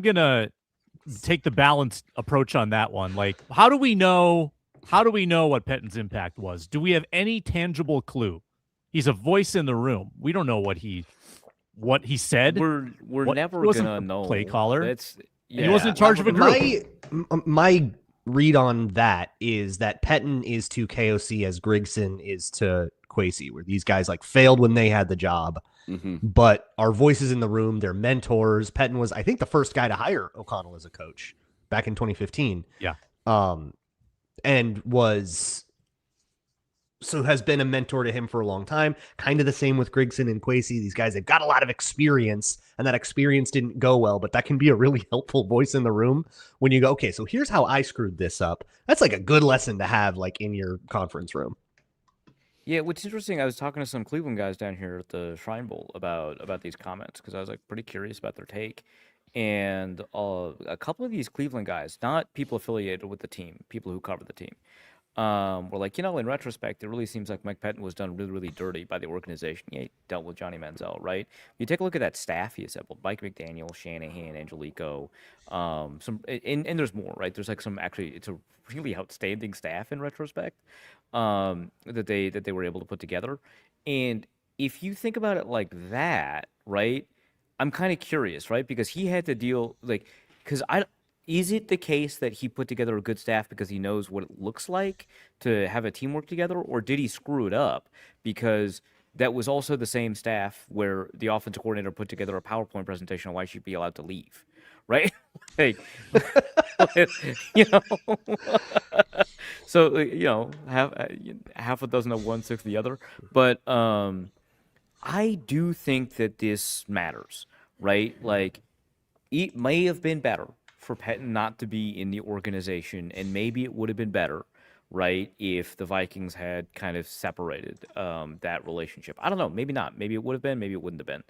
gonna take the balanced approach on that one. Like, how do we know what Pettine's impact was? Do we have any tangible clue? He's a voice in the room. We don't know what he said. We're never gonna know. Play caller. He wasn't in charge of a group. My read on that is that Pettine is to KOC as Grigson is to Kwesi, where these guys like failed when they had the job. Mm-hmm. But our voices in the room, they're mentors. Pettine was, I think, the first guy to hire O'Connell as a coach back in 2015. Yeah. And has been a mentor to him for a long time. Kind of the same with Grigson and Kwesi. These guys, they've got a lot of experience, and that experience didn't go well, but that can be a really helpful voice in the room when you go, okay, so here's how I screwed this up. That's like a good lesson to have like in your conference room. Yeah, what's interesting, I was talking to some Cleveland guys down here at the Shrine Bowl about these comments because I was like pretty curious about their take. And a couple of these Cleveland guys, not people affiliated with the team, people who cover the team, were like, in retrospect, it really seems like Mike Pettine was done really, really dirty by the organization. Yeah, he dealt with Johnny Manziel, right? You take a look at that staff he assembled: Mike McDaniel, Shanahan, Angelico, and there's more, right? There's like it's a really outstanding staff in retrospect that they were able to put together. And if you think about it like that, right? I'm kind of curious, right? Because he had to deal is it the case that he put together a good staff because he knows what it looks like to have a team work together, or did he screw it up because that was also the same staff where the offensive coordinator put together a PowerPoint presentation on why she'd be allowed to leave, right? So half a dozen of one, six the other, but I do think that this matters, right? Like, it may have been better for Pettine not to be in the organization, and maybe it would have been better right, if the Vikings had kind of separated that relationship. I don't know. Maybe not. Maybe it would have been. Maybe it wouldn't have been.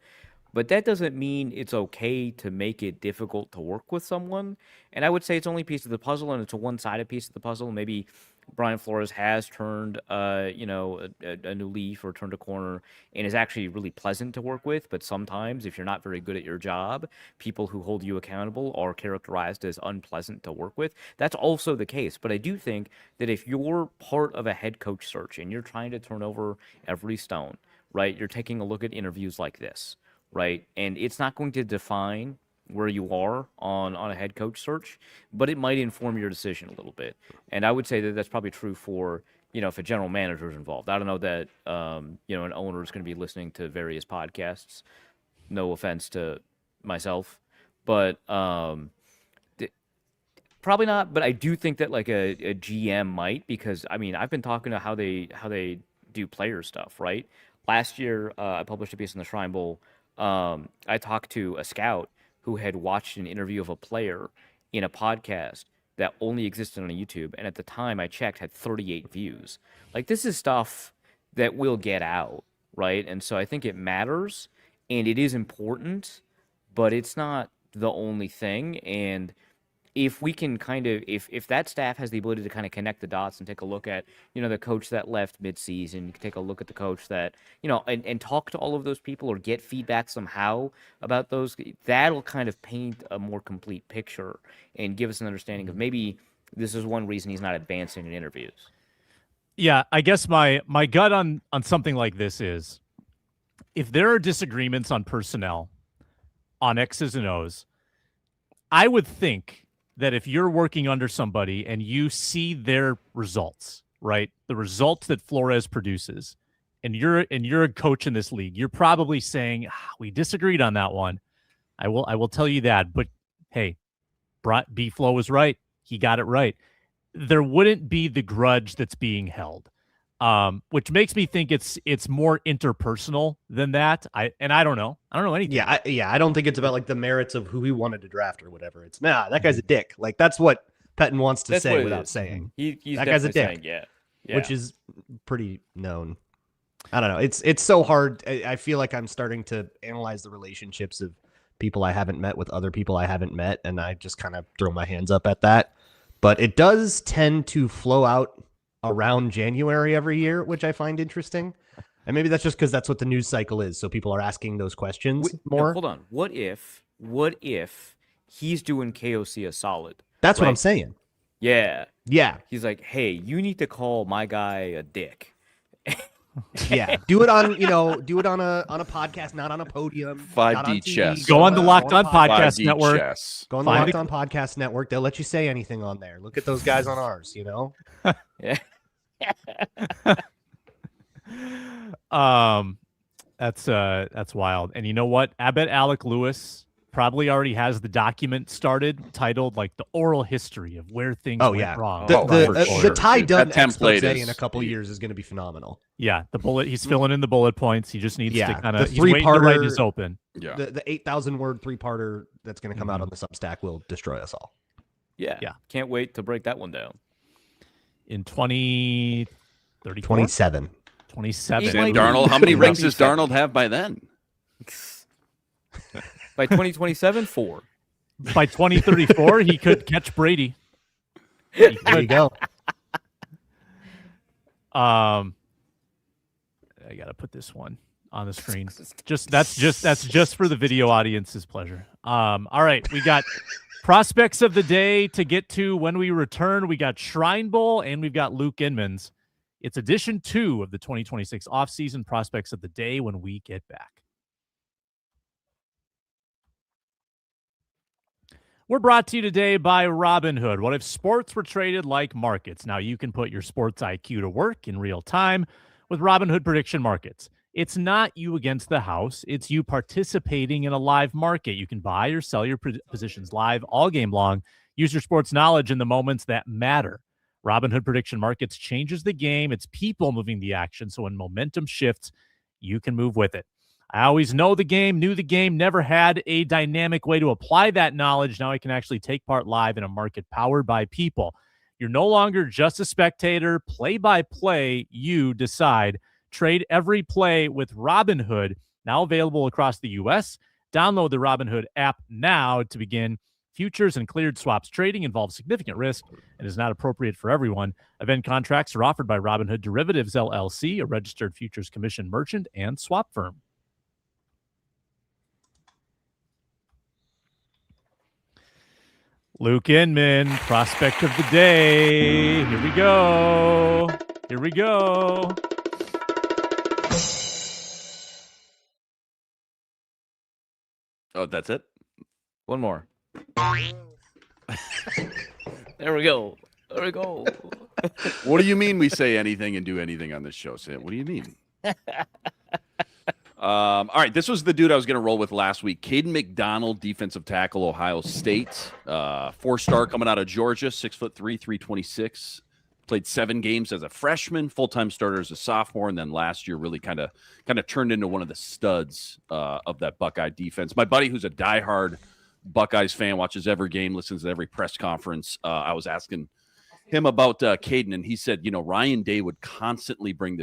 But that doesn't mean it's okay to make it difficult to work with someone. And I would say it's only a piece of the puzzle, and it's a one-sided piece of the puzzle. Maybe Brian Flores has turned, a new leaf or turned a corner and is actually really pleasant to work with. But sometimes, if you're not very good at your job, people who hold you accountable are characterized as unpleasant to work with. That's also the case. But I do think that if you're part of a head coach search and you're trying to turn over every stone, right, you're taking a look at interviews like this, right? And it's not going to define where you are on a head coach search, but it might inform your decision a little bit. And I would say that that's probably true for, if a general manager is involved. I don't know that, an owner is going to be listening to various podcasts. No offense to myself, but probably not. But I do think that like a GM might, because I've been talking to how they do player stuff, right? Last year, I published a piece in the Shrine Bowl. I talked to a scout who had watched an interview of a player in a podcast that only existed on YouTube, and at the time I checked had 38 views. Like, this is stuff that will get out, right? And so I think it matters, and it is important, but it's not the only thing. And if we can if that staff has the ability to kind of connect the dots and take a look at, the coach that left midseason, take a look at the coach that, and talk to all of those people or get feedback somehow about those, that'll kind of paint a more complete picture and give us an understanding of maybe this is one reason he's not advancing in interviews. Yeah, I guess my gut on something like this is, if there are disagreements on personnel, on X's and O's, I would think that if you're working under somebody and you see their results, right, the results that Flores produces, and you're a coach in this league, you're probably saying, we disagreed on that one. I will tell you that, but hey, B-Flow was right. He got it right. There wouldn't be the grudge that's being held, which makes me think it's more interpersonal than that. I don't know anything. Yeah, I don't think it's about like the merits of who he wanted to draft or whatever. It's that guy's a dick. Like, that's what Pettine wants to say without saying. He's that guy's a dick. Saying, yeah, which is pretty known. I don't know. It's so hard. I feel like I'm starting to analyze the relationships of people I haven't met with other people I haven't met, and I just kind of throw my hands up at that. But it does tend to flow out around January every year, which I find interesting. And maybe that's just because that's what the news cycle is. So people are asking those questions more. Hold on. What if he's doing KOC a solid? That's what I'm saying. Yeah. Yeah. He's like, hey, you need to call my guy a dick. Yeah. Do it on, do it on a podcast, not on a podium. 5D chess. Go on the Locked On Podcast 5D Network. chess. Go on the Locked On Podcast Network. They'll let you say anything on there. Look at those guys on ours, Yeah. That's wild. And you know what? I bet Alec Lewis probably already has the document started titled like the oral history of where things went wrong. The Ty Dunn template in a couple years is going to be phenomenal. Yeah, he's filling in the bullet points. He just needs to kind of, the 3-parter, write his open. Yeah. The 8,000 word 3-parter that's going to come out on the Substack will destroy us all. Yeah. Can't wait to break that one down. In 2034? 27. 27. Sam Darnold, how many rings does Darnold have by then? By 2027, 4. By 2034, he could catch Brady. There you go. I gotta put this one on the screen. That's just for the video audience's pleasure. All right, we got prospects of the day to get to when we return. We got Shrine Bowl and we've got Luke Inman's. It's edition 2 of the 2026 offseason prospects of the day when we get back. We're brought to you today by Robinhood. What if sports were traded like markets? Now you can put your sports IQ to work in real time with Robinhood prediction markets. It's not you against the house. It's you participating in a live market. You can buy or sell your positions live all game long. Use your sports knowledge in the moments that matter. Robinhood prediction markets changes the game. It's people moving the action. So when momentum shifts, you can move with it. I always knew the game, never had a dynamic way to apply that knowledge. Now I can actually take part live in a market powered by people. You're no longer just a spectator. Play-by-play, you decide. Trade every play with Robinhood, now available across the U.S. Download the Robinhood app now to begin. Futures and cleared swaps trading involves significant risk and is not appropriate for everyone. Event contracts are offered by Robinhood Derivatives, LLC, a registered futures commission merchant and swap firm. Luke Inman, prospect of the day. Here we go. Here we go. Oh, that's it? One more. There we go. There we go. What do you mean we say anything and do anything on this show, Sam? What do you mean? All right, this was the dude I was going to roll with last week. Caden McDonald, defensive tackle, Ohio State. 4-star coming out of Georgia, 6'3", 326. Played 7 games as a freshman, full-time starter as a sophomore, and then last year really kind of turned into one of the studs of that Buckeye defense. My buddy, who's a diehard Buckeyes fan, watches every game, listens to every press conference. I was asking him about Caden, and he said, Ryan Day would constantly bring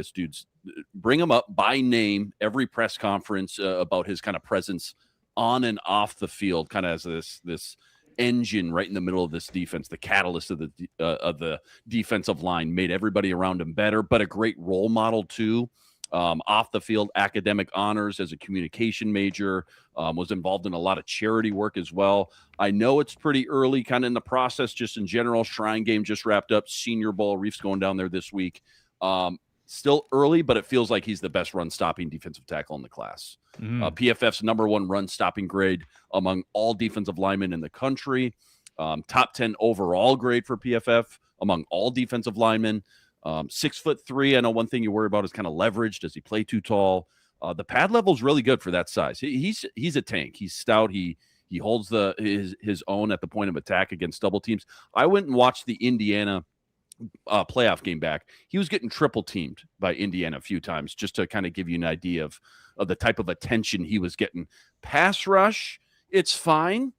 him up by name every press conference about his kind of presence on and off the field, kind of as this engine right in the middle of this defense, the catalyst of the defensive line, made everybody around him better, but a great role model too. Off the field, academic honors as a communication major, was involved in a lot of charity work as well. I know it's pretty early kind of in the process, just in general. Shrine game just wrapped up, Senior Bowl, Reef's going down there this week. Still early, but it feels like he's the best run-stopping defensive tackle in the class. PFF's #1 run-stopping grade among all defensive linemen in the country. Top 10 overall grade for PFF among all defensive linemen. 6'3". I know one thing you worry about is kind of leverage. Does he play too tall? The pad level is really good for that size. He's a tank. He's stout. He holds his own at the point of attack against double teams. I went and watched the Indiana playoff game back. He was getting triple teamed by Indiana a few times, just to kind of give you an idea of the type of attention he was getting. Pass rush, it's fine.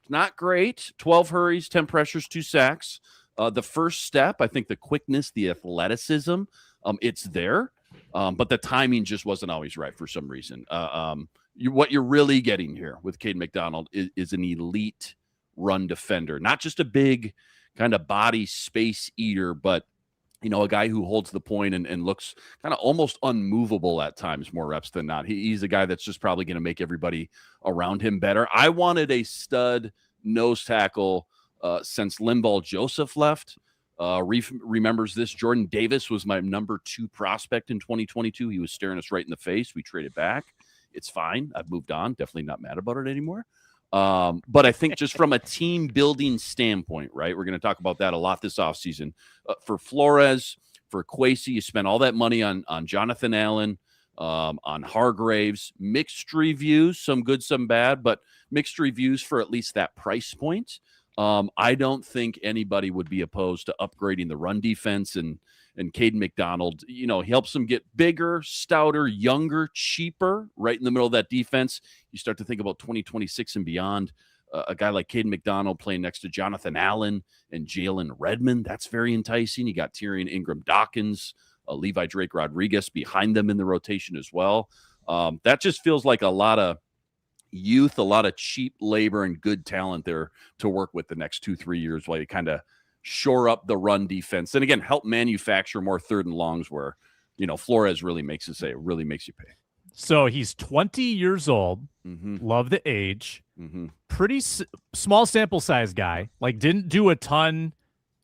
It's not great. 12 hurries, 10 pressures, 2 sacks. The first step, I think the quickness, the athleticism, it's there. But the timing just wasn't always right for some reason. What you're really getting here with Caden McDonald is an elite run defender, not just a big kind of body space eater, but a guy who holds the point and looks kind of almost unmovable at times, more reps than not. He's a guy that's just probably going to make everybody around him better. I wanted a stud nose tackle since Linval Joseph left. Reef remembers this. Jordan Davis was my #2 prospect in 2022. He was staring us right in the face. We traded back. It's fine. I've moved on. Definitely not mad about it anymore. But I think just from a team building standpoint, right, we're going to talk about that a lot this offseason. For Flores, for Kwesi, you spent all that money on Jonathan Allen, on Hargraves. Mixed reviews, some good, some bad, but mixed reviews for at least that price point. I don't think anybody would be opposed to upgrading the run defense, and Caden McDonald, he helps them get bigger, stouter, younger, cheaper, right in the middle of that defense. You start to think about 2026 and beyond. A guy like Caden McDonald playing next to Jonathan Allen and Jalen Redmond, that's very enticing. You got Tyrion Ingram-Dawkins, Levi Drake Rodriguez behind them in the rotation as well. That just feels like a lot of youth, a lot of cheap labor and good talent there to work with the next 2-3 years while you kind of shore up the run defense. And again, help manufacture more 3rd and longs where, Flores really makes you pay. So he's 20 years old. Love the age. Pretty small sample size guy. Like, didn't do a ton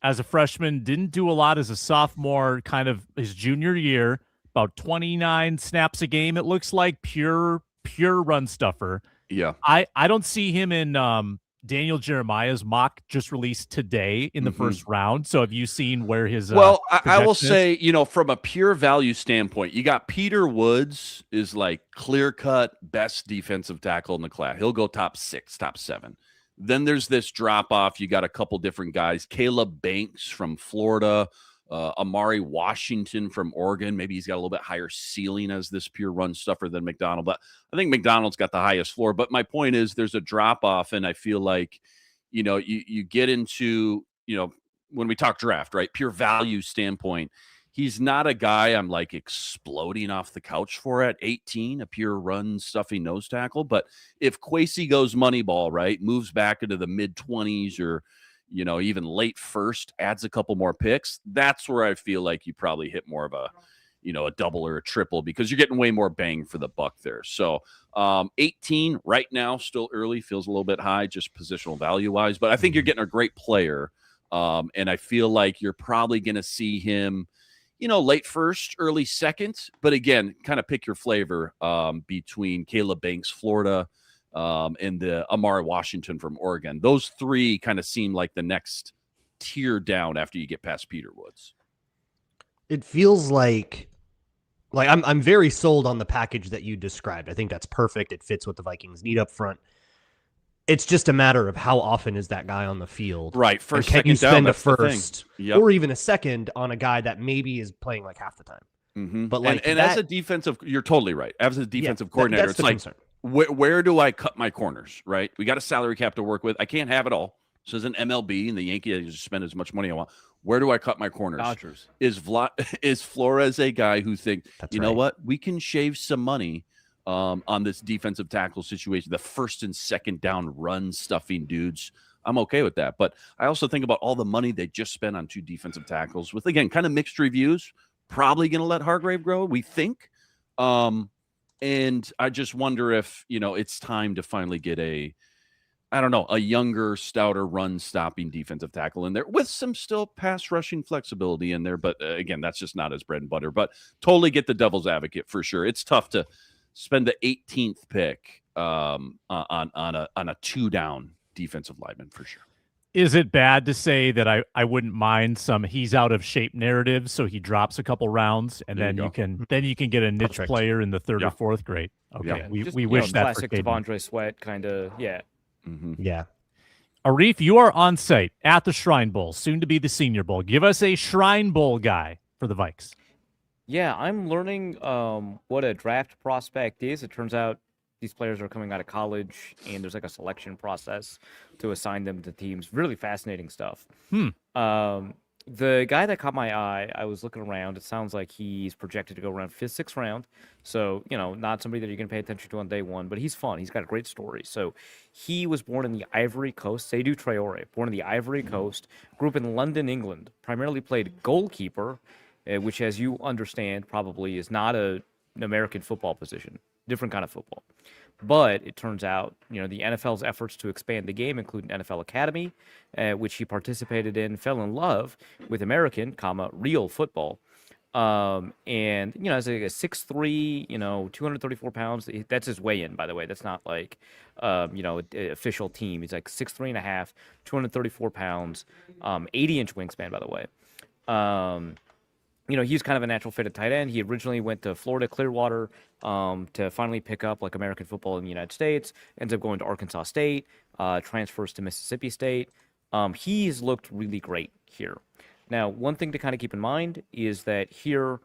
as a freshman, didn't do a lot as a sophomore, kind of his junior year, about 29 snaps a game. It looks like pure run stuffer. Yeah. I don't see him in Daniel Jeremiah's mock just released today in the first round. So have you seen where his I will say, from a pure value standpoint, you got Peter Woods is like clear-cut best defensive tackle in the class. He'll go top 6, top 7. Then there's this drop-off. You got a couple different guys. Caleb Banks from Florida, Amari Washington from Oregon. Maybe he's got a little bit higher ceiling as this pure run stuffer than McDonald, but I think McDonald's got the highest floor. But my point is there's a drop off, and I feel like, you get into, when we talk draft, right? Pure value standpoint, he's not a guy I'm like exploding off the couch for at 18, a pure run stuffing nose tackle. But if Kwesi goes Moneyball, right, moves back into the mid 20s or, even late first, adds a couple more picks, that's where I feel like you probably hit more of a double or a triple because you're getting way more bang for the buck there. So 18 right now, still early, feels a little bit high, just positional value wise, but I think you're getting a great player. And I feel like you're probably going to see him, late first, early second. But again, kind of pick your flavor between Caleb Banks, Florida, and the Amari Washington from Oregon. Those three kind of seem like the next tier down after you get past Peter Woods. It feels like I'm very sold on the package that you described. I think that's perfect. It fits what the Vikings need up front. It's just a matter of how often is that guy on the field. Right. First, and can you second spend down, a first Yep. or even a second on a guy that maybe is playing like half the time? Mm-hmm. But like and as a defensive, you're totally right. As a defensive coordinator, that's it's the like, concern. where do I cut my corners, right? We got a salary cap to work with. I can't have it all. So as an MLB and the Yankees, I just spend as much money I want. Where do I cut my corners? Dodgers. Is Flores a guy who thinks, That's know right. what? We can shave some money on this defensive tackle situation, the first and second down run stuffing dudes. I'm okay with that. But I also think about all the money they just spent on two defensive tackles with, again, kind of mixed reviews. Probably going to let Hargrave grow, we think. And I just wonder if, it's time to finally get a younger, stouter run stopping defensive tackle in there with some still pass rushing flexibility in there. But again, that's just not his bread and butter, but totally get the devil's advocate for sure. It's tough to spend the 18th pick on a 2-down defensive lineman for sure. Is it bad to say that I wouldn't mind some he's out of shape narrative, so he drops a couple rounds and There then you you go. can get a niche Perfect. player in the third Yeah. or fourth grade. Okay, Yeah. we Just, wish that for classic Caden. Devondre Sweat kind of, yeah. Mm-hmm. Yeah. Arif, you are on site at the Shrine Bowl, soon to be the Senior Bowl. Give us a Shrine Bowl guy for the Vikes. Yeah, I'm learning what a draft prospect is. It turns out these players are coming out of college, and there's like a selection process to assign them to teams. Really fascinating stuff. The guy that caught my eye, I was looking around. It sounds like he's projected to go around 5th, 6th round. So, not somebody that you're going to pay attention to on day one, but he's fun. He's got a great story. So, he was born in the Ivory Coast, Seydou Traore, born in the Ivory Coast, grew up in London, England, primarily played goalkeeper, which, as you understand, probably is not an American football position, different kind of football. But it turns out, the NFL's efforts to expand the game include an NFL Academy, which he participated in, fell in love with American, real football. And, as a 6'3", 234 pounds, that's his weigh-in, by the way. That's not like, official team. He's like 6'3 and a half, 234 pounds, 80-inch wingspan, by the way. He's kind of a natural fit at tight end. He originally went to Florida Clearwater to finally pick up like American football in the United States. Ends up going to Arkansas State, transfers to Mississippi State. He's looked really great here. Now, one thing to kind of keep in mind is that here,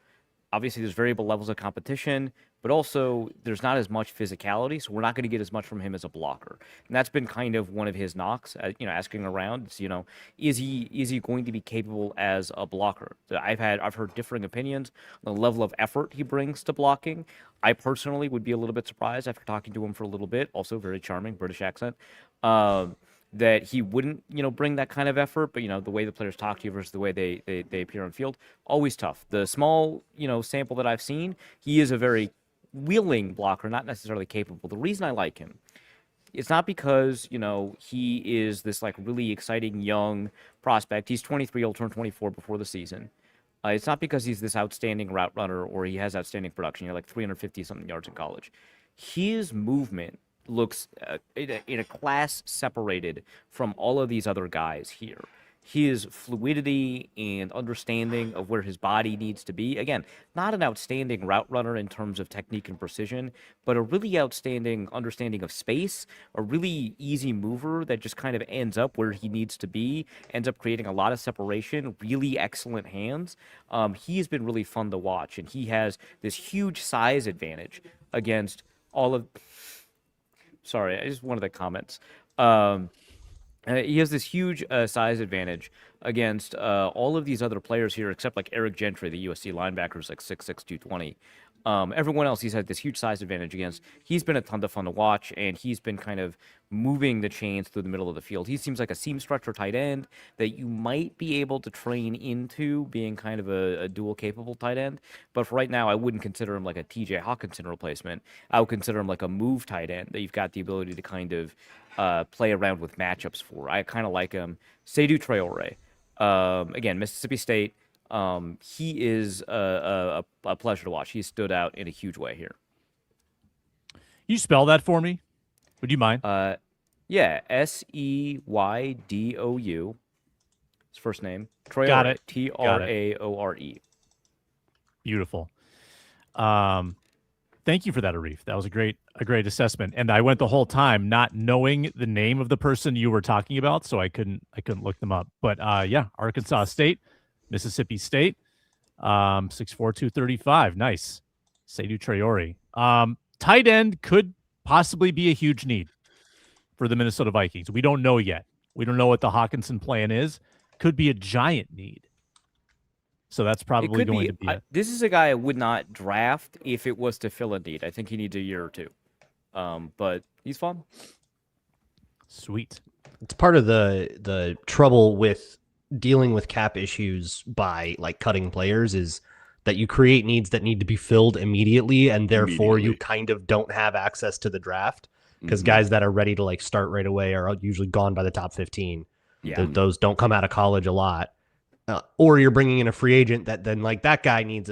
obviously, there's variable levels of competition, but also there's not as much physicality, so we're not going to get as much from him as a blocker. And that's been kind of one of his knocks, asking around. It's, is he going to be capable as a blocker? I've heard differing opinions on the level of effort he brings to blocking. I personally would be a little bit surprised after talking to him for a little bit. Also, very charming British accent. That he wouldn't, bring that kind of effort, but the way the players talk to you versus the way they appear on field, always tough. The small, sample that I've seen, he is a very willing blocker, not necessarily capable. The reason I like him, it's not because, he is this like really exciting young prospect. He's 23, he'll turn 24 before the season. It's not because he's this outstanding route runner or he has outstanding production, like 350 something yards in college. His movement looks in a class separated from all of these other guys here. His fluidity and understanding of where his body needs to be. Again, not an outstanding route runner in terms of technique and precision, but a really outstanding understanding of space, a really easy mover that just kind of ends up where he needs to be, ends up creating a lot of separation, really excellent hands. He's been really fun to watch, and he has this huge size advantage against all of... Sorry, I just one of the comments. He has this huge size advantage against all of these other players here, except like Eric Gentry, the USC linebacker, is like 6'6", 220. Everyone else he's had this huge size advantage against. He's been a ton of fun to watch, and he's been kind of moving the chains through the middle of the field. He seems like a seam stretcher tight end that you might be able to train into being kind of a dual capable tight end. But for right now, I wouldn't consider him like a TJ Hawkinson replacement. I would consider him like a move tight end that you've got the ability to kind of play around with matchups for. I kind of like him. Seydou Traore, again, Mississippi State. He is a pleasure to watch. He stood out in a huge way here. You spell that for me? Would you mind? Yeah, Seydou. His first name. Traore. Got it. Traore. Beautiful. Thank you for that, Arif. That was a great assessment. And I went the whole time not knowing the name of the person you were talking about, so I couldn't look them up. But yeah, Arkansas State, Mississippi State, 6'4", 235. Nice. Seydou Traore. Tight end could possibly be a huge need for the Minnesota Vikings. We don't know yet. We don't know what the Hawkinson plan is. Could be a giant need. So that's probably going to be it. This is a guy I would not draft if it was to fill a need. I think he needs a year or two. But he's fun. Sweet. It's part of the trouble with dealing with cap issues by like cutting players is that you create needs that need to be filled immediately, and therefore you kind of don't have access to the draft because guys that are ready to like start right away are usually gone by the top 15. Yeah. Those don't come out of college a lot. Or you're bringing in a free agent that then like that guy needs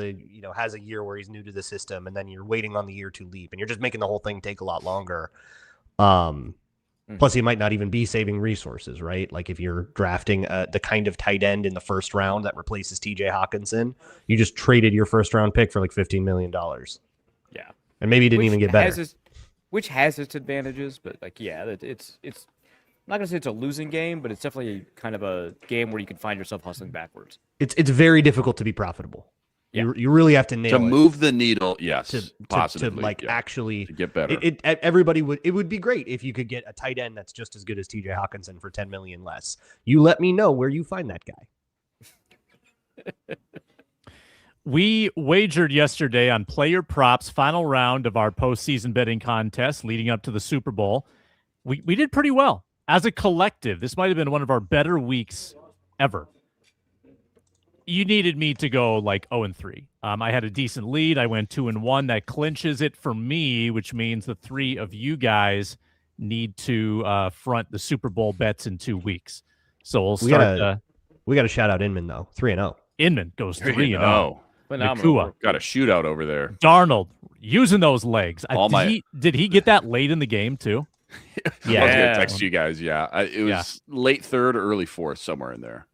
has a year where he's new to the system, and then you're waiting on the year to leap, and you're just making the whole thing take a lot longer. Plus, he might not even be saving resources, right? Like if you're drafting the kind of tight end in the first round that replaces TJ Hawkinson, you just traded your first round pick for like $15 million. Yeah, and maybe he didn't even get better. Which has its advantages, but like it's I'm not gonna say it's a losing game, but it's definitely kind of a game where you can find yourself hustling backwards. It's very difficult to be profitable. Yeah. You really have to nail to it. move the needle. Yes, positively. Actually to get better. Everybody would be great if you could get a tight end that's just as good as TJ Hawkinson for $10 million less. You let me know where you find that guy. We wagered yesterday on player props, final round of our postseason betting contest leading up to the Super Bowl. We did pretty well. As a collective, this might have been one of our better weeks ever. You needed me to go like 0-3. I had a decent lead. I went 2-1. That clinches it for me, which means the three of you guys need to front the Super Bowl bets in 2 weeks. So we'll start. We got to shout out Inman though. 3-0. Inman goes 3-0. Phenomenal. Got a shootout over there. Darnold using those legs. Did he get that late in the game too? Yeah, I was gonna text you guys. Yeah, it was late third, early fourth, somewhere in there.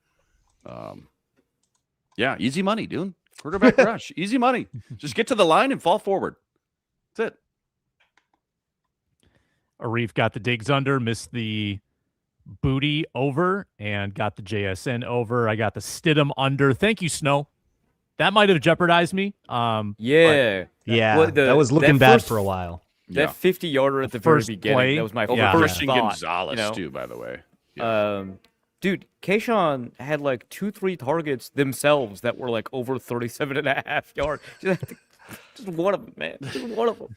Yeah, easy money, dude. Quarterback rush, easy money. Just get to the line and fall forward. That's it. Arif got the digs under, missed the booty over, and got the JSN over. I got the Stidham under. Thank you, Snow. That might have jeopardized me. That was looking bad for a while. That 50-yarder at the very beginning, play, that was my first thought. Gonzalez too, by the way. Yeah. Dude, Kayshawn had like 2-3 targets themselves that were like over 37.5 yards. Just one of them, man. Just one of them.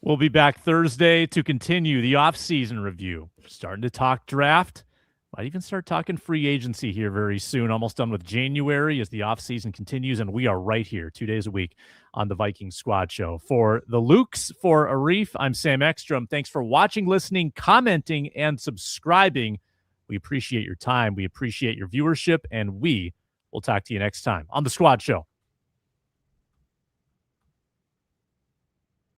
We'll be back Thursday to continue the off-season review. Starting to talk draft. Might even start talking free agency here very soon. Almost done with January as the offseason continues, and we are right here 2 days a week on the Vikings Squad Show. For the Lukes, for Arif, I'm Sam Ekstrom. Thanks for watching, listening, commenting, and subscribing. We appreciate your time. We appreciate your viewership, and we will talk to you next time on the Squad Show.